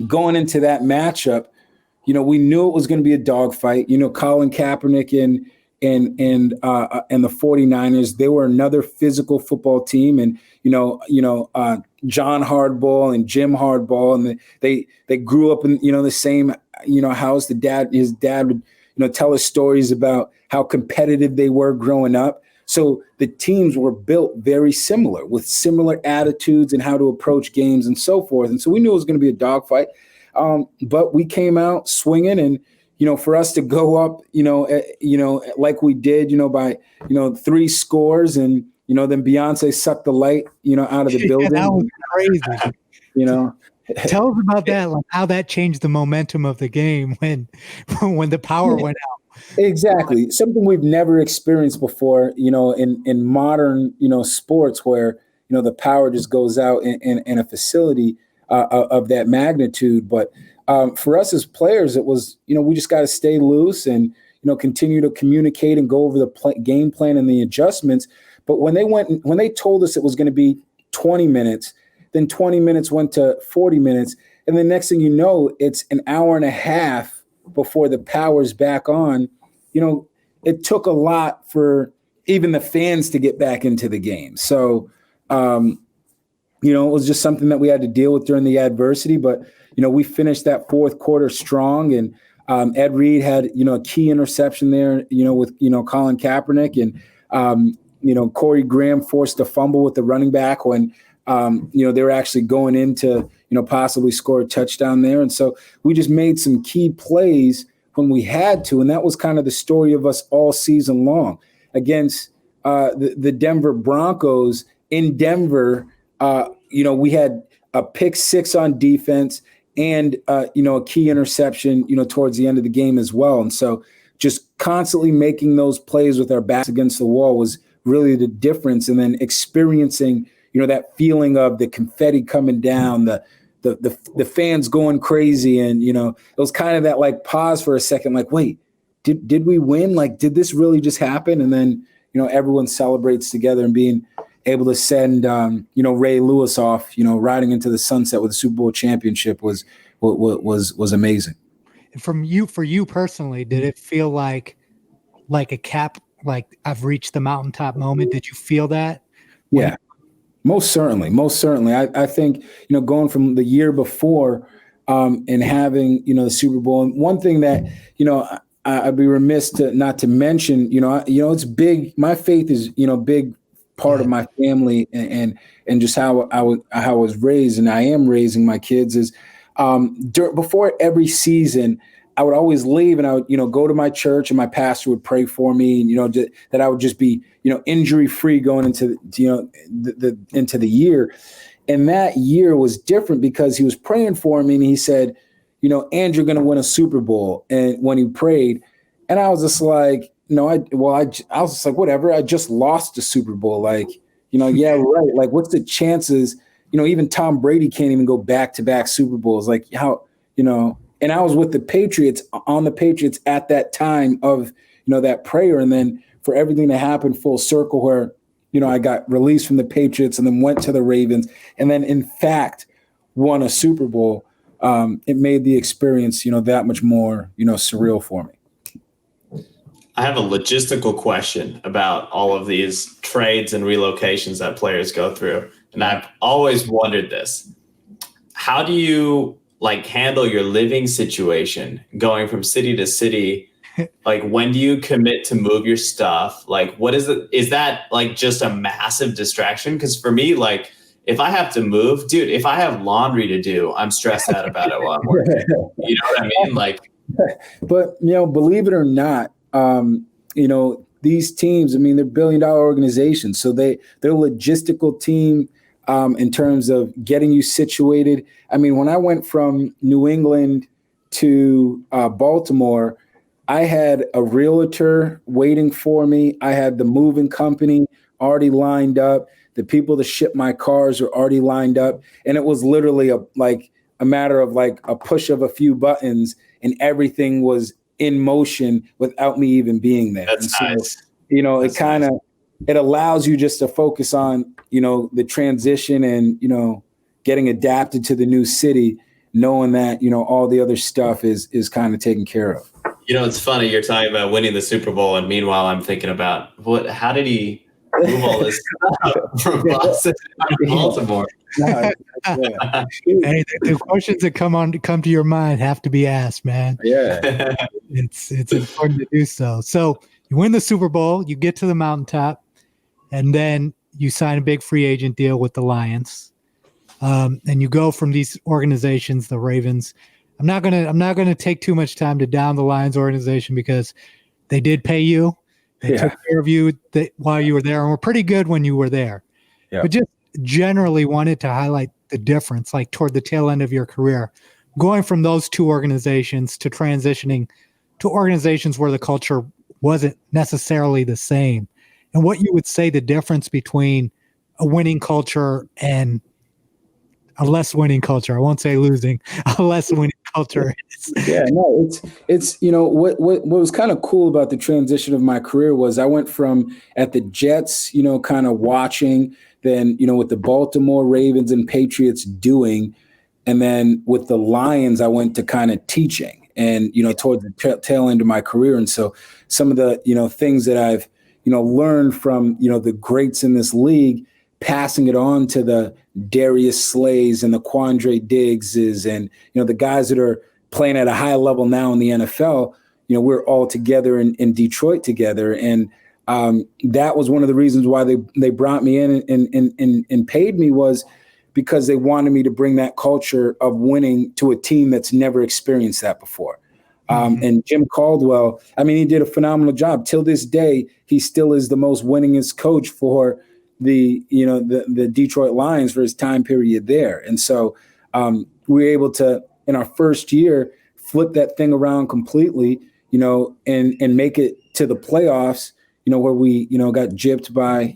going into that matchup, we knew it was going to be a dogfight. Colin Kaepernick and the 49ers, they were another physical football team. And, John Hardball and Jim Hardball, and they grew up in, the same, house. His dad would, tell us stories about how competitive they were growing up. So the teams were built very similar, with similar attitudes and how to approach games and so forth. And so we knew it was going to be a dogfight. But we came out swinging, and, for us to go up, like we did, by, 3 scores, and, then Beyonce sucked the light, out of the building. That was crazy. Tell us about that, like how that changed the momentum of the game when the power went out. Exactly. Something we've never experienced before, in modern, sports, where, the power just goes out in a facility of that magnitude. But for us as players, it was, we just got to stay loose and, continue to communicate and go over the game plan and the adjustments. But when they told us it was going to be 20 minutes, then 20 minutes went to 40 minutes. And the next thing you know, it's an hour and a half before the power's back on. It took a lot for even the fans to get back into the game. So, it was just something that we had to deal with during the adversity. But, we finished that fourth quarter strong. And Ed Reed had, a key interception there, with, Colin Kaepernick. And, Corey Graham forced a fumble with the running back when, they were actually going in to, possibly score a touchdown there. And so we just made some key plays when we had to. And that was kind of the story of us all season long against the Denver Broncos in Denver. We had a pick 6 on defense and, a key interception, towards the end of the game as well. And so just constantly making those plays with our backs against the wall was really the difference. And then experiencing, that feeling of the confetti coming down, the fans going crazy. And, it was kind of that like pause for a second, like, wait, did we win? Like, did this really just happen? And then, everyone celebrates together, and being able to send, Ray Lewis off, riding into the sunset with a Super Bowl championship was amazing. And for you personally, did it feel like a cap, like I've reached the mountaintop moment? Did you feel that? Yeah, most certainly. I think, going from the year before, and having, the Super Bowl. And one thing that, I'd be remiss not to mention, it's big. My faith is, big part of my family, and just how I was raised, and I am raising my kids is, before every season, I would always leave, and I would, go to my church, and my pastor would pray for me, and, that I would just be, injury free going into, into the year. And that year was different because he was praying for me, and he said, "Andrew, you're going to win a Super Bowl." And when he prayed, and I was just like, I was just like, whatever. I just lost a Super Bowl. Like, yeah, right. Like, what's the chances? Even Tom Brady can't even go back-to-back Super Bowls. Like, how, and I was with the Patriots, on the Patriots at that time of, that prayer. And then for everything to happen full circle where, I got released from the Patriots and then went to the Ravens and then, in fact, won a Super Bowl. It made the experience, that much more, surreal for me. I have a logistical question about all of these trades and relocations that players go through. And I've always wondered this. How do you handle your living situation going from city to city? Like, when do you commit to move your stuff? Like, what is it? Is that just a massive distraction? Because for me, if I have to move, dude, if I have laundry to do, I'm stressed out about it while I'm working. You know what I mean? But, believe it or not, these teams, they're $1 billion organizations. So their logistical team, in terms of getting you situated. When I went from New England to Baltimore, I had a realtor waiting for me. I had the moving company already lined up. The people to ship my cars were already lined up. And it was literally a matter of a push of a few buttons, and everything was in motion without me even being there. That's nice. It allows you just to focus on, the transition and, getting adapted to the new city, knowing that, all the other stuff is kind of taken care of. It's funny. You're talking about winning the Super Bowl. And meanwile, I'm thinking about how did he move all this stuff from Boston to Baltimore? Hey, the questions that come to your mind have to be asked, man. Yeah. It's important to do so. So you win the Super Bowl, you get to the mountaintop, and then you sign a big free agent deal with the Lions. And you go from these organizations, the Ravens. I'm not gonna take too much time to down the Lions organization because they did pay you. They took care of you while you were there, and were pretty good when you were there. Yeah. But just generally wanted to highlight the difference, toward the tail end of your career, going from those two organizations to transitioning to organizations where the culture wasn't necessarily the same, and what you would say the difference between a winning culture and a less winning culture. I won't say losing, a less winning culture is. Yeah, no, it's what was kind of cool about the transition of my career was I went from at the Jets, kind of watching, then, with the Baltimore Ravens and Patriots doing, and then with the Lions, I went to kind of teaching and, towards the tail end of my career. And so some of the, things that I've, learned from, the greats in this league, passing it on to the Darius Slays and the Quandre Diggses and, the guys that are playing at a high level now in the NFL, we're all together in Detroit together. And that was one of the reasons why they brought me in and paid me, was because they wanted me to bring that culture of winning to a team that's never experienced that before. And Jim Caldwell, he did a phenomenal job. Till this day, he still is the most winningest coach for the Detroit Lions for his time period there. And so we were able to, in our first year, flip that thing around completely, and make it to the playoffs, where we, got gypped by,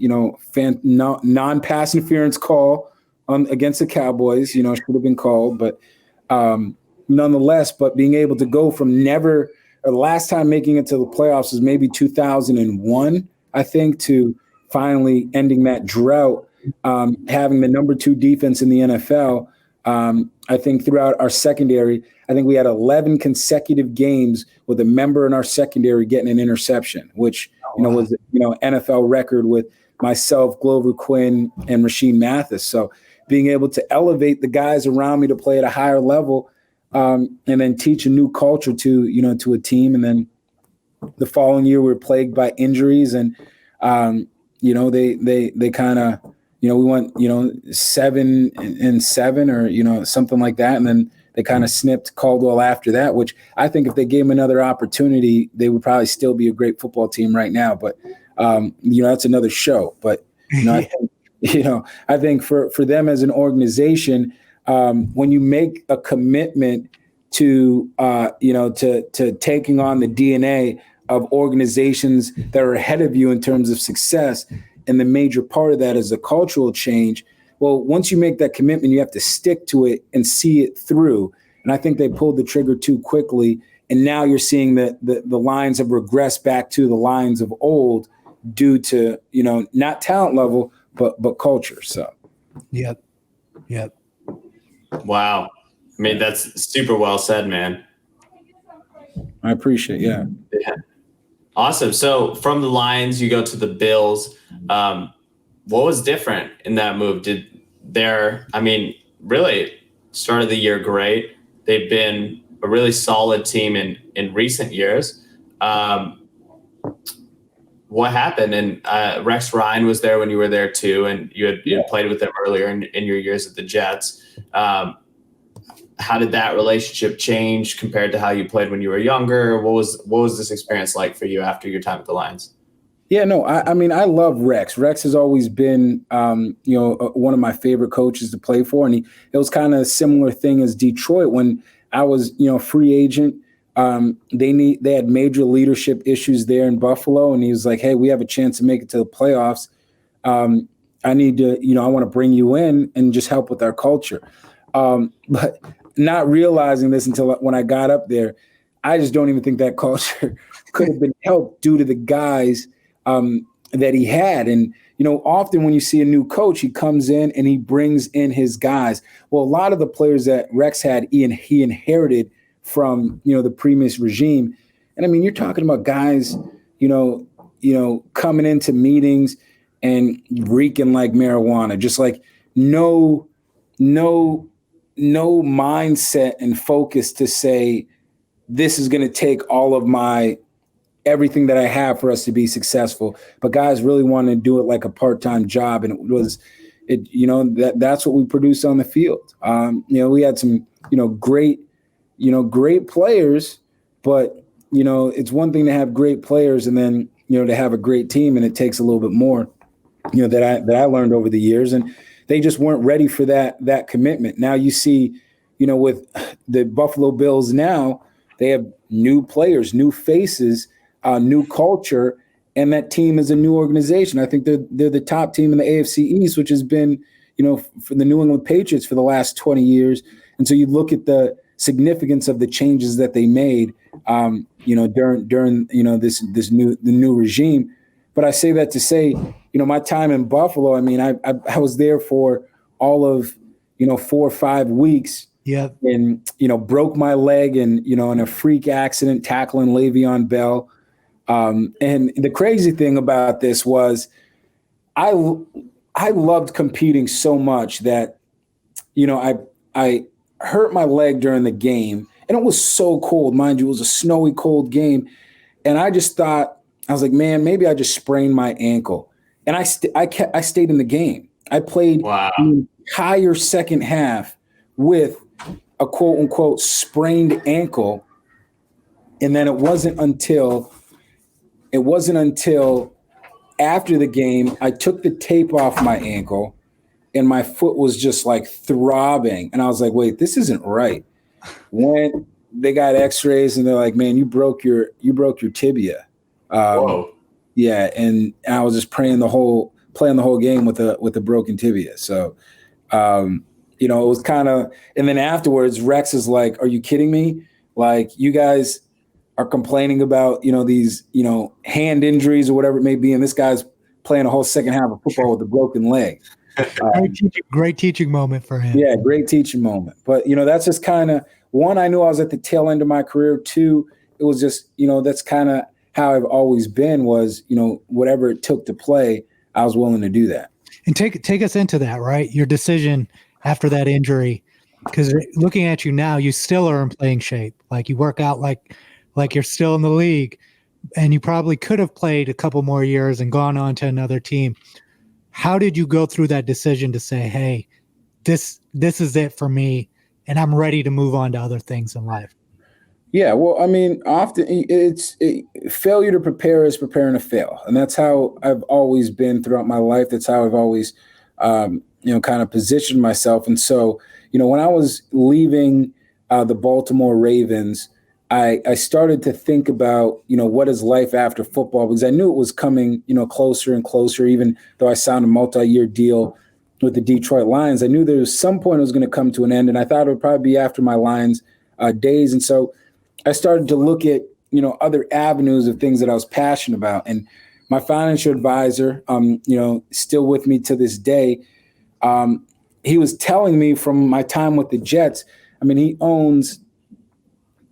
non-pass interference call against the Cowboys, should have been called, but nonetheless, but being able to go from the last time making it to the playoffs was maybe 2001. I think, to finally ending that drought, having the number 2 defense in the NFL. I think throughout our secondary, I think we had 11 consecutive games with a member in our secondary getting an interception, which, was, NFL record with myself, Glover Quinn, and Rasheed Mathis. So being able to elevate the guys around me to play at a higher level, and then teach a new culture to a team. And then the following year we were plagued by injuries, and they kind of, we went 7-7 or something like that, and then they kind of snipped Caldwell after that, which I think if they gave them another opportunity, they would probably still be a great football team right now. But that's another show. But I think for them as an organization, when you make a commitment to taking on the DNA of organizations that are ahead of you in terms of success, and the major part of that is a cultural change. Well, once you make that commitment, you have to stick to it and see it through. And I think they pulled the trigger too quickly. And now you're seeing that the lines have regressed back to the lines of old due to, not talent level, but culture. So, Yep. Wow. I mean, that's super well said, man. I appreciate it. Yeah. Awesome. So from the Lions, you go to the Bills. What was different in that move? Really started the year great. They've been a really solid team in recent years. What happened? And Rex Ryan was there when you were there too, and you had played with them earlier in your years at the Jets. How did that relationship change compared to how you played when you were younger? What was this experience like for you after your time at the Lions? Yeah, no, I love Rex. Rex has always been, one of my favorite coaches to play for. And it was kind of a similar thing as Detroit when I was, free agent. They had major leadership issues there in Buffalo. And he was like, hey, we have a chance to make it to the playoffs. I need to, I want to bring you in and just help with our culture. But not realizing this until when I got up there, I just don't even think that culture could have been helped due to the guys that he had. And, often when you see a new coach, he comes in and he brings in his guys. Well, a lot of the players that Rex had, he inherited from, the previous regime. And I mean, you're talking about guys, coming into meetings and reeking like marijuana, just like no mindset and focus to say, this is going to take all of everything that I have for us to be successful. But guys really want to do it like a part-time job. And that's what we produced on the field. We had some, great players, but, it's one thing to have great players and then, to have a great team. And it takes a little bit more, that I learned over the years. And they just weren't ready for that commitment. Now you see, with the Buffalo Bills now, they have new players, new faces, new culture, and that team is a new organization. I think they're the top team in the AFC East, which has been, for the New England Patriots for the last 20 years. And so you look at the significance of the changes that they made, during the new regime. But I say that to say, my time in Buffalo, I mean, I was there for all of, 4 or 5 weeks. Yeah. And, broke my leg and, in a freak accident tackling Le'Veon Bell. And the crazy thing about this was I loved competing so much that, I hurt my leg during the game, and it was so cold. Mind you, it was a snowy, cold game. And I just thought, I was like, man, maybe I just sprained my ankle. And I stayed in the game. I played the entire second half with a quote unquote sprained ankle. And then it wasn't until after the game, I took the tape off my ankle and my foot was just like throbbing. And I was like, wait, this isn't right. When they got x-rays and they're like, man, you broke your tibia. Whoa. Yeah. And I was just playing the whole game with a broken tibia. So, it was kind of, and then afterwards Rex is like, are you kidding me? Like, you guys are complaining about, these, hand injuries or whatever it may be. And this guy's playing a whole second half of football with a broken leg. Great teaching moment for him. Yeah, great teaching moment. But, that's just kind of, one, I knew I was at the tail end of my career. Two, it was just, that's kind of how I've always been was, whatever it took to play, I was willing to do that. And take us into that, right? Your decision after that injury, because looking at you now, you still are in playing shape. Like you work out like you're still in the league, and you probably could have played a couple more years and gone on to another team. How did you go through that decision to say, hey, this is it for me, and I'm ready to move on to other things in life? Yeah, well, I mean, often failure to prepare is preparing to fail. And that's how I've always been throughout my life. That's how I've always, kind of positioned myself. And so, when I was leaving the Baltimore Ravens, I started to think about, what is life after football? Because I knew it was coming, closer and closer, even though I signed a multi-year deal with the Detroit Lions. I knew there was some point it was going to come to an end. And I thought it would probably be after my Lions days. And so I started to look at, other avenues of things that I was passionate about. And my financial advisor, still with me to this day, he was telling me from my time with the Jets, I mean, he owns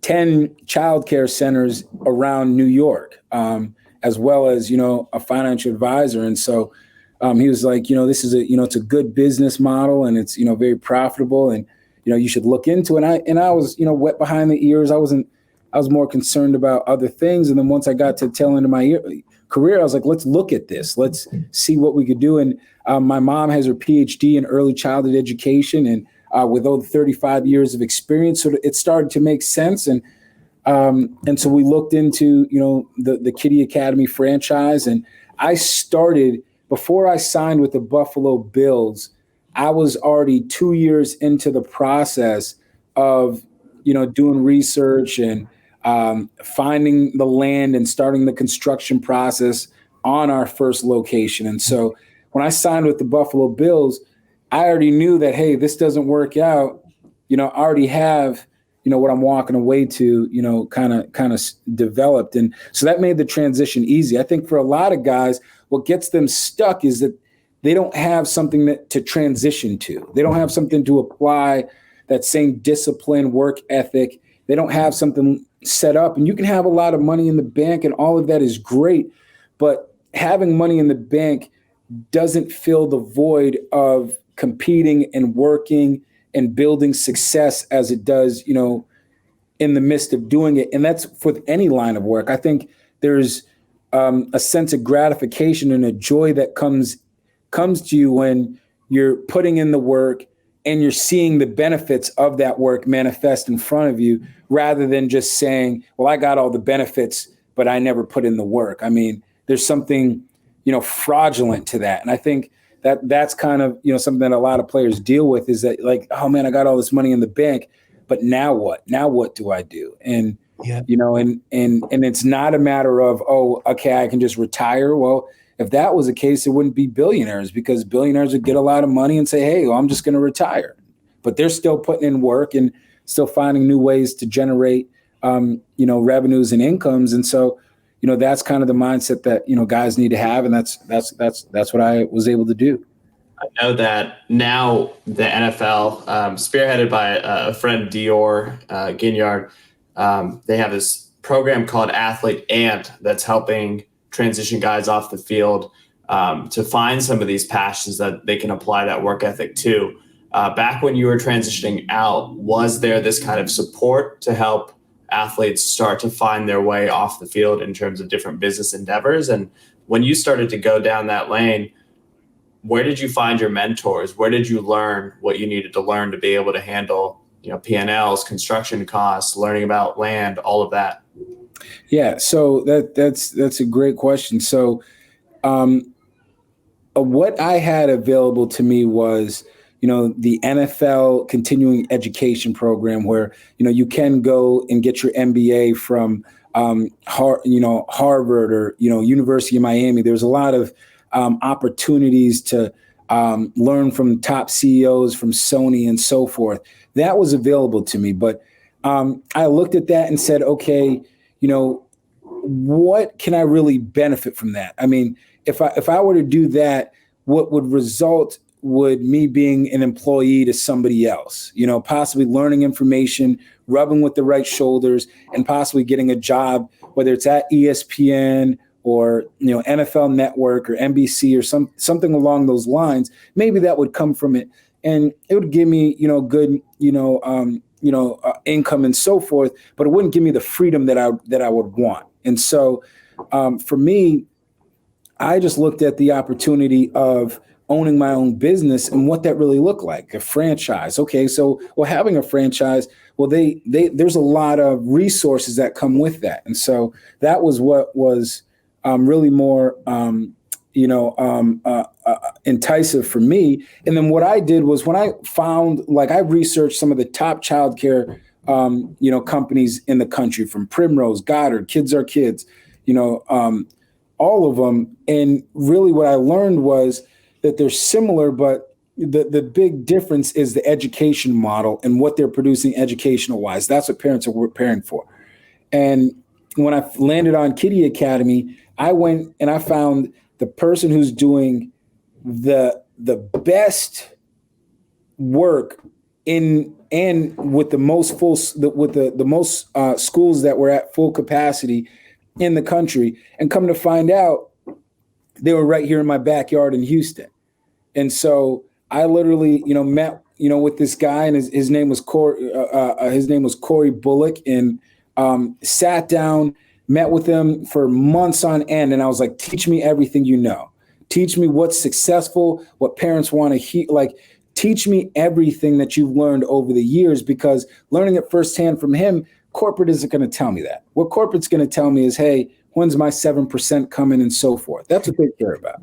10 childcare centers around New York, as well as, a financial advisor. And so he was like, this is it's a good business model, and it's, very profitable, and, you should look into it. And I was, wet behind the ears. I was more concerned about other things. And then once I got to the tail end of my career, I was like, let's look at this. Let's see what we could do. And my mom has her PhD in early childhood education, and with over 35 years of experience, so it started to make sense. And so we looked into, the Kiddie Academy franchise. And I started, before I signed with the Buffalo Bills, I was already 2 years into the process of, doing research and finding the land and starting the construction process on our first location. And so when I signed with the Buffalo Bills, I already knew that, hey, this doesn't work out. I already have, what I'm walking away to, kind of developed. And so that made the transition easy. I think for a lot of guys, what gets them stuck is that they don't have something to transition to. They don't have something to apply that same discipline, work ethic. They don't have something set up. And you can have a lot of money in the bank, and all of that is great. But having money in the bank doesn't fill the void of competing and working and building success as it does, in the midst of doing it. And that's for any line of work. I think there's a sense of gratification and a joy that comes to you when you're putting in the work and you're seeing the benefits of that work manifest in front of you, rather than just saying, well, I got all the benefits, but I never put in the work. I mean, there's something, fraudulent to that. And I think that's kind of, something that a lot of players deal with, is that like, oh man, I got all this money in the bank, but now what? Now what do I do? And, Yeah. and it's not a matter of, oh, okay, I can just retire. Well, if that was the case, it wouldn't be billionaires, because billionaires would get a lot of money and say, hey, well, I'm just going to retire. But they're still putting in work and still finding new ways to generate, revenues and incomes. And so, that's kind of the mindset that, guys need to have. And that's what I was able to do. I know that now the NFL, spearheaded by a friend, Dior Ginyard, they have this program called Athlete Ant that's helping transition guys off the field to find some of these passions that they can apply that work ethic to. Back when you were transitioning out, was there this kind of support to help athletes start to find their way off the field in terms of different business endeavors? And when you started to go down that lane, where did you find your mentors? Where did you learn what you needed to learn to be able to handle, P&Ls, construction costs, learning about land, all of that? Yeah, so that's a great question. So what I had available to me was, the NFL continuing education program, where, you can go and get your MBA from, Harvard or, University of Miami. There's a lot of opportunities to learn from top CEOs from Sony and so forth. That was available to me. But I looked at that and said, okay, what can I really benefit from that? I mean, if I were to do that, what would result would me being an employee to somebody else, possibly learning information, rubbing with the right shoulders, and possibly getting a job, whether it's at ESPN or NFL Network or NBC or something along those lines. Maybe that would come from it, and it would give me good income and so forth, but it wouldn't give me the freedom that I would want. And so for me, I just looked at the opportunity of owning my own business and what that really looked like, a franchise. Okay, so having a franchise, there's a lot of resources that come with that. And so that was what was really more enticing for me. And then what I did was when I found, I researched some of the top childcare companies in the country, from Primrose, Goddard, Kids Are Kids, all of them. And really what I learned was that they're similar, but the big difference is the education model and what they're producing educational wise. That's what parents are preparing for. And when I landed on Kiddie Academy, I went and I found the person who's doing the best work in and with the most the most schools that were at full capacity in the country. And come to find out, they were right here in my backyard in Houston. And so I literally, met, with this guy, and his name was Corey Bullock, and sat down, met with him for months on end. And I was like, teach me everything you know. Teach me what's successful, what parents want to hear. Teach me everything that you've learned over the years, because learning it firsthand from him, corporate isn't going to tell me that. What corporate's going to tell me is, hey, when's my 7% coming and so forth. That's what they care about,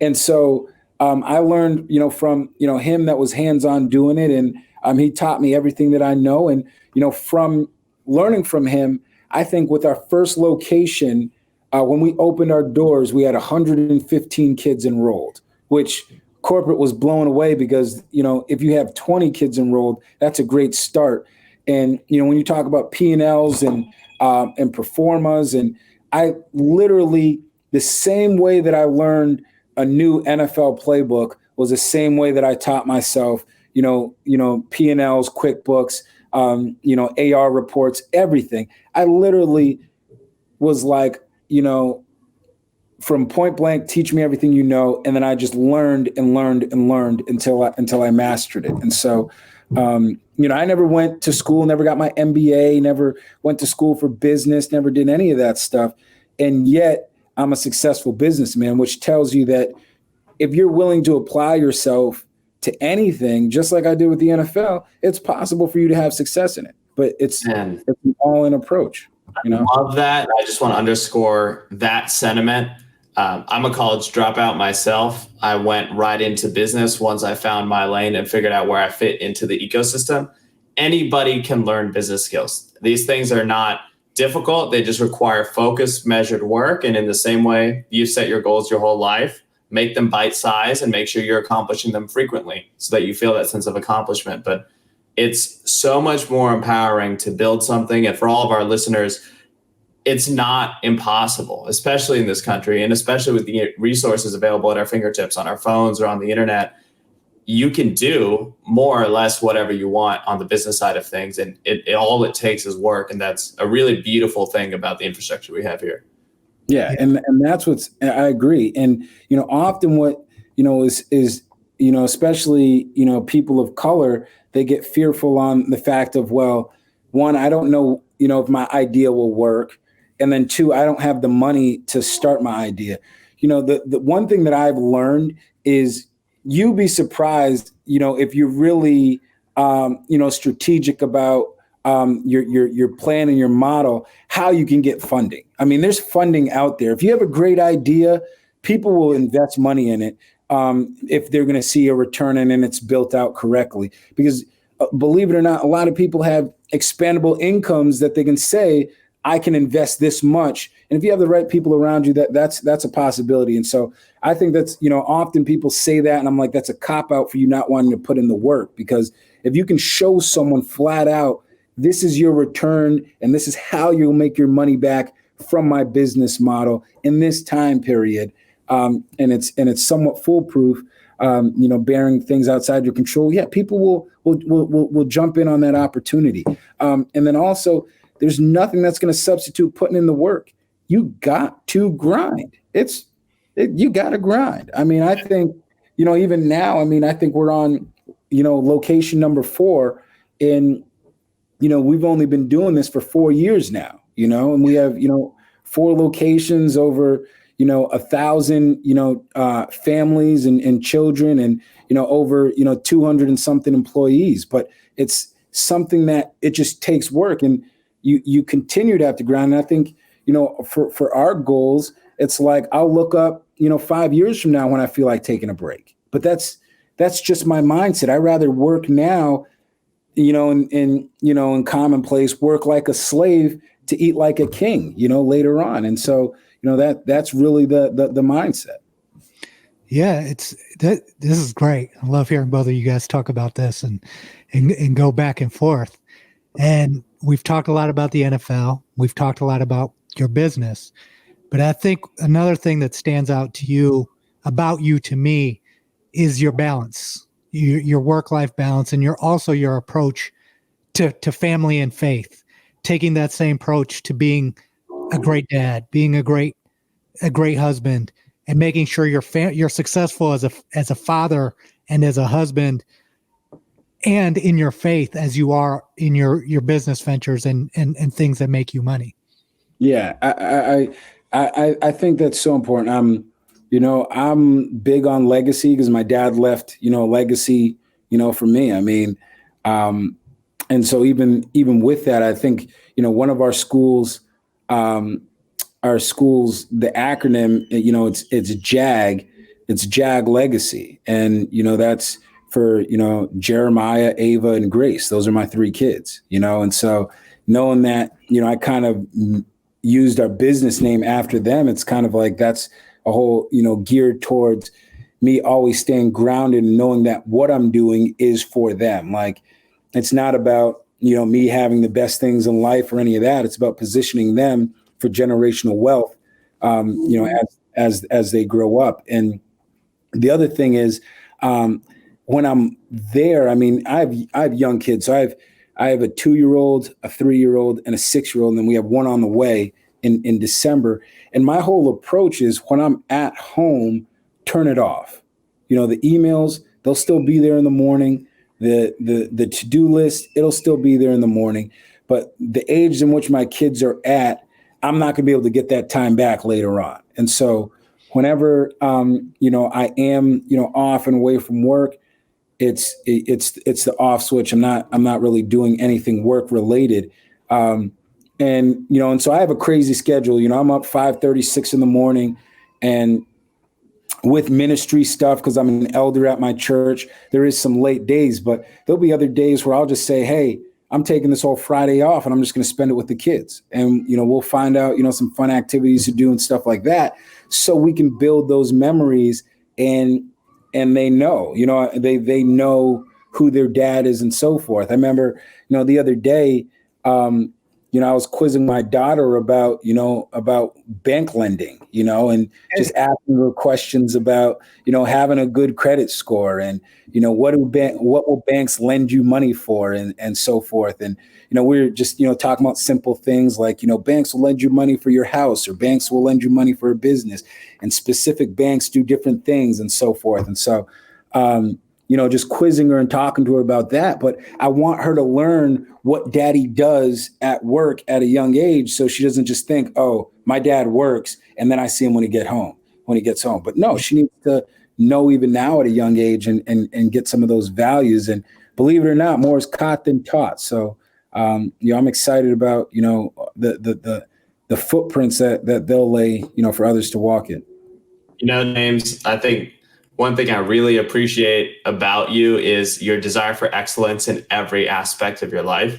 And so I learned, from, him that was hands-on doing it. And he taught me everything that I know. And, from learning from him, I think with our first location, when we opened our doors, we had 115 kids enrolled, which corporate was blown away, because, if you have 20 kids enrolled, that's a great start. And, when you talk about P&Ls and performas, and I literally, the same way that I learned a new NFL playbook was the same way that I taught myself, P&Ls, QuickBooks, AR reports, everything. I literally was like, from point blank, teach me everything you know. And then I just learned and learned and learned until I mastered it. And so, I never went to school, never got my MBA, never went to school for business, never did any of that stuff. And yet I'm a successful businessman, which tells you that if you're willing to apply yourself to anything, just like I did with the NFL, it's possible for you to have success in it. But it's an all-in approach. I love that. I just want to underscore that sentiment. I'm a college dropout myself. I went right into business once I found my lane and figured out where I fit into the ecosystem. Anybody can learn business skills. These things are not difficult. They just require focused, measured work. And in the same way you set your goals your whole life, make them bite-sized and make sure you're accomplishing them frequently so that you feel that sense of accomplishment. But it's so much more empowering to build something. And for all of our listeners, it's not impossible, especially in this country, and especially with the resources available at our fingertips on our phones or on the internet. You can do more or less whatever you want on the business side of things. And all it takes is work. And that's a really beautiful thing about the infrastructure we have here. Yeah. And that's I agree. And, often what, is, especially, people of color, they get fearful on the fact of, well, one, I don't know, if my idea will work. And then two, I don't have the money to start my idea. The one thing that I've learned is you'd be surprised, if you're really, strategic about your plan and your model, how you can get funding. I mean, there's funding out there. If you have a great idea, people will invest money in it if they're going to see a return and it's built out correctly. Because believe it or not, a lot of people have expandable incomes that they can say, I can invest this much. And if you have the right people around you, that's a possibility. And so I think that's, often people say that, and I'm like, that's a cop out for you not wanting to put in the work. Because if you can show someone flat out this is your return, and this is how you'll make your money back from my business model in this time period. And it's somewhat foolproof. Bearing things outside your control. Yeah, people will jump in on that opportunity. And then also, there's nothing that's going to substitute putting in the work. You got to grind. You got to grind. I mean, I think, even now, I think we're on, location number 4, and, we've only been doing this for 4 years now, and we have, 4 locations over, 1,000, families and children, and, over, 200 and something employees. But it's something that it just takes work, and you continue to have to grind. And I think, for our goals, it's like, I'll look up, 5 years from now when I feel like taking a break. But that's just my mindset. I rather work now, in commonplace, work like a slave to eat like a king, later on. And so, that's really the mindset. Yeah, this is great. I love hearing both of you guys talk about this and go back and forth. And we've talked a lot about the NFL. We've talked a lot about your business. But I think another thing that stands out to you, to me, is your balance, your work-life balance, and your approach to family and faith, taking that same approach to being a great dad, being a great husband, and making sure you're successful as a father and as a husband, and in your faith as you are in your business ventures and things that make you money. Yeah, I think that's so important. I'm big on legacy because my dad left, a legacy, for me. And so even with that, I think, one of our schools, the acronym, it's JAG, it's JAG Legacy. And, that's for, Jeremiah, Ava, and Grace. Those are my 3 kids, and so knowing that, I kind of used our business name after them, it's kind of like that's a whole, geared towards me always staying grounded and knowing that what I'm doing is for them. Like, it's not about, me having the best things in life or any of that. It's about positioning them for generational wealth, as they grow up. And the other thing is, when I'm there, I have young kids. So I have a 2-year-old, a 3-year-old, and a 6-year-old, and then we have one on the way in December. And my whole approach is, when I'm at home, turn it off. The emails, they'll still be there in the morning. The to-do list, it'll still be there in the morning. But the age in which my kids are at, I'm not going to be able to get that time back later on. And so whenever, I am, off and away from work, it's the off switch. I'm not really doing anything work related. And so I have a crazy schedule. I'm up 5:30, 6 in the morning, and with ministry stuff, because I'm an elder at my church, there is some late days, but there'll be other days where I'll just say, hey, I'm taking this whole Friday off and I'm just going to spend it with the kids. And, we'll find out, some fun activities to do and stuff like that, so we can build those memories. And they know, they know who their dad is and so forth. I remember, the other day, I was quizzing my daughter about bank lending, and just asking her questions about, having a good credit score, and, what will banks lend you money for, and so forth. And, we're just, talking about simple things like, banks will lend you money for your house, or banks will lend you money for a business, and specific banks do different things and so forth. And so, just quizzing her and talking to her about that. But I want her to learn what daddy does at work at a young age, so she doesn't just think, oh, my dad works, and then I see him when he gets home. But no, she needs to know even now at a young age and get some of those values. And believe it or not, more is caught than taught. So, I'm excited about, the footprints that they'll lay, for others to walk in. James, I think one thing I really appreciate about you is your desire for excellence in every aspect of your life.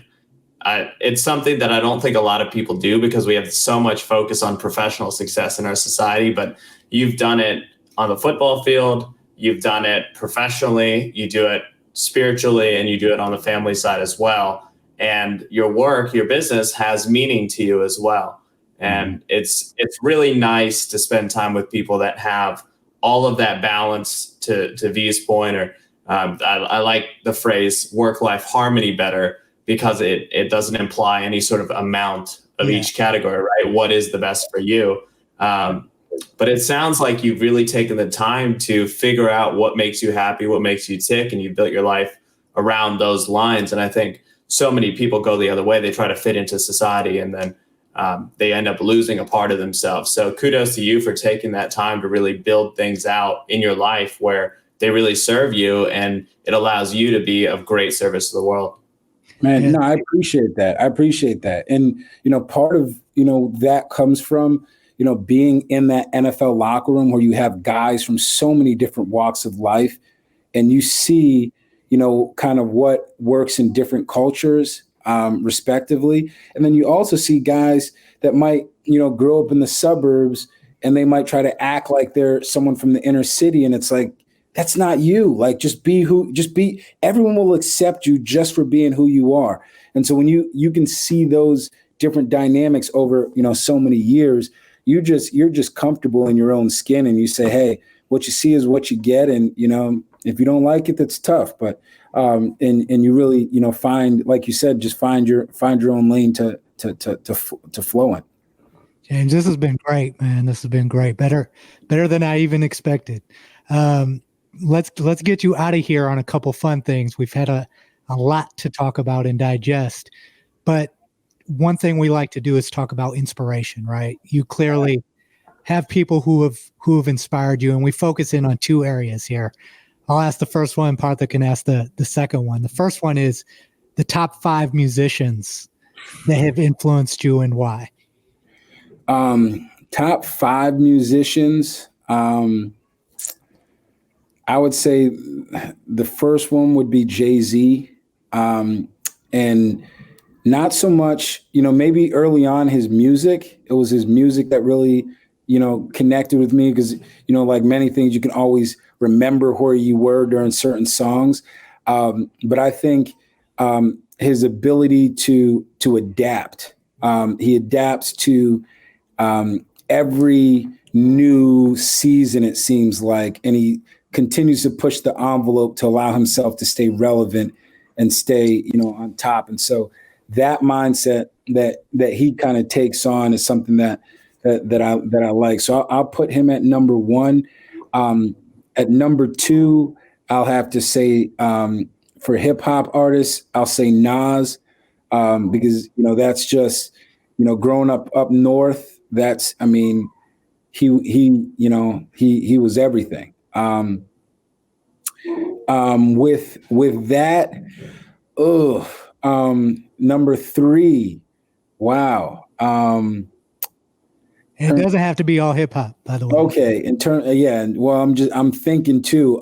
It's something that I don't think a lot of people do, because we have so much focus on professional success in our society, but you've done it on the football field, you've done it professionally, you do it spiritually, and you do it on the family side as well. and your work, your business has meaning to you as well. And it's really nice to spend time with people that have all of that balance, to V's point, or I like the phrase work-life harmony better, because it doesn't imply any sort of amount of each category, right? What is the best for you? But it sounds like you've really taken the time to figure out what makes you happy, what makes you tick, and you built your life around those lines. And I think so many people go the other way. They try to fit into society, and then they end up losing a part of themselves. So kudos to you for taking that time to really build things out in your life where they really serve you, and it allows you to be of great service to the world. Man, no, I appreciate that. And, part of, that comes from, being in that NFL locker room where you have guys from so many different walks of life, and you see, kind of what works in different cultures, respectively. And then you also see guys that might, grow up in the suburbs, and they might try to act like they're someone from the inner city. And it's like, that's not you. Like, everyone will accept you just for being who you are. And so when you can see those different dynamics over, so many years, you're just comfortable in your own skin, and you say, hey, what you see is what you get. And, if you don't like it, that's tough. But, and you really, find, like you said, just find your own lane to flow in. James, this has been great, man. This has been great. Better than I even expected. Let's get you out of here on a couple fun things. We've had a lot to talk about and digest, but one thing we like to do is talk about inspiration, right? You clearly have people who have inspired you, and we focus in on two areas here. I'll ask the first one, Partha can ask the second one. The first one is the top 5 musicians that have influenced you and why. Top 5 musicians. I would say the first one would be Jay-Z. And not so much, maybe early on his music. It was his music that really, connected with me, because, like many things, you can always remember where you were during certain songs. But I think his ability to adapt. He adapts to every new season, it seems like, and he continues to push the envelope to allow himself to stay relevant and stay, on top. And so that mindset that he kind of takes on is something that I like. So I'll put him at number 1. At number 2, I'll have to say, for hip hop artists, I'll say Nas, because that's just growing up north. That's, he was everything. With that, number 3, wow. It doesn't have to be all hip hop, by the way. Okay. Well, I'm thinking too.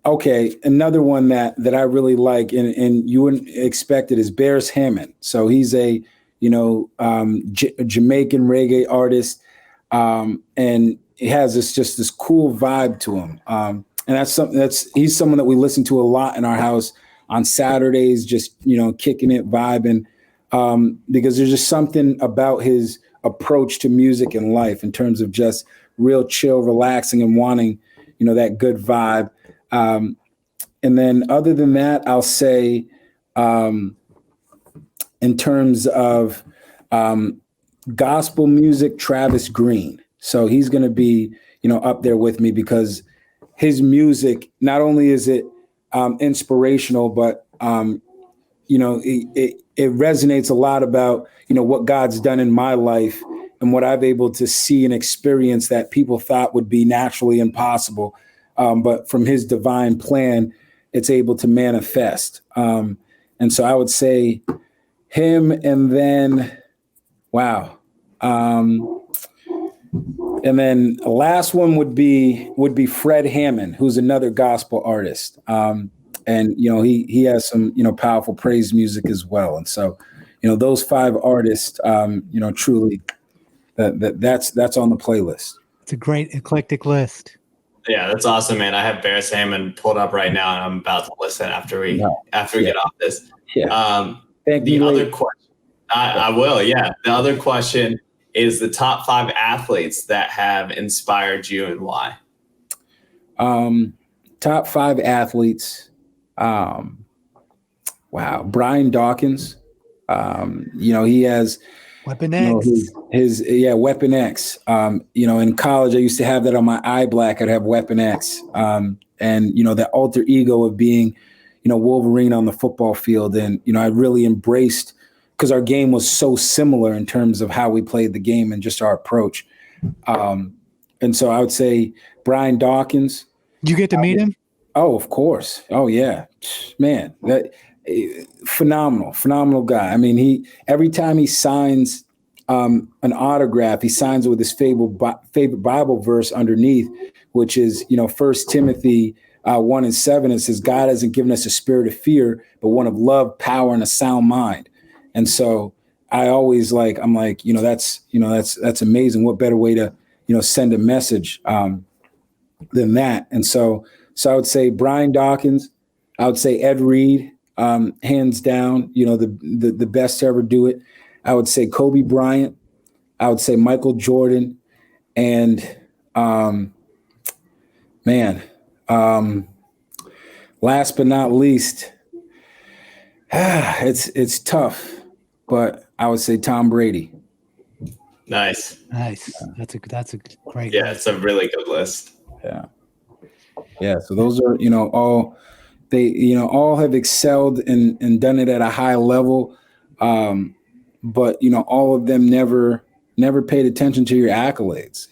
Okay. Another one that I really like, and you wouldn't expect it, is Beres Hammond. So he's a, Jamaican reggae artist. And he has this cool vibe to him. And he's someone that we listen to a lot in our house on Saturdays, just, kicking it, vibing, because there's just something about his approach to music and life in terms of just real chill, relaxing, and wanting, that good vibe. And then other than that, I'll say, in terms of gospel music, Travis Green. So he's going to be, up there with me, because his music, not only is it inspirational, but it resonates a lot about what God's done in my life and what I've able to see and experience that people thought would be naturally impossible, but from His divine plan, it's able to manifest. And so I would say him, and then wow. And then the last one would be Fred Hammond, who's another gospel artist. And he has some powerful praise music as well. And so those 5 artists, truly that's on the playlist. It's a great eclectic list. Yeah, that's awesome, man. I have Bears Hammond pulled up right now, and I'm about to listen after we get off this. Yeah. The other question, I will. Yeah, the other question is the top 5 athletes that have inspired you and why. Top 5 athletes. Wow, Brian Dawkins. He has Weapon X. His Weapon X. In college I used to have that on my eye black. I'd have Weapon X. And that alter ego of being, Wolverine on the football field. And, I really embraced, because our game was so similar in terms of how we played the game and just our approach. And so I would say Brian Dawkins. Did you get to meet him? Oh, of course. Oh yeah, man, that phenomenal guy. I mean, every time he signs an autograph, he signs it with his favorite Bible verse underneath, which is 1 Timothy 1:7. It says, "God hasn't given us a spirit of fear, but one of love, power, and a sound mind." And so I always that's amazing. What better way to send a message than that? And so I would say Brian Dawkins. I would say Ed Reed, hands down, the best to ever do it. I would say Kobe Bryant. I would say Michael Jordan. And last but not least, it's tough, but I would say Tom Brady. Nice. That's a great Yeah, list. it's a really good list. Yeah. So those are, all they, all have excelled and done it at a high level. But, all of them never paid attention to your accolades.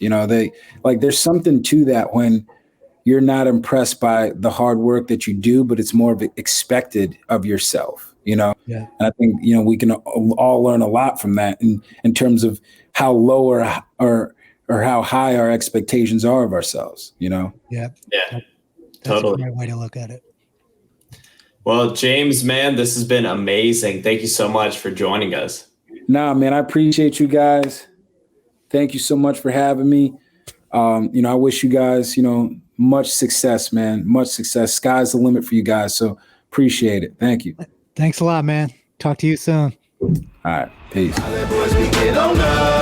There's something to that when you're not impressed by the hard work that you do, but it's more of expected of yourself, Yeah. And I think, we can all learn a lot from that in terms of how low or how high our expectations are of ourselves, Yeah. Yeah. That's Totally. a great way to look at it. Well, James, man, this has been amazing. Thank you so much for joining us. Nah, man, I appreciate you guys. Thank you so much for having me. I wish you guys, much success, man. Much success. Sky's the limit for you guys. So appreciate it. Thank you. Thanks a lot, man. Talk to you soon. All right. Peace. All that boys, we get on up.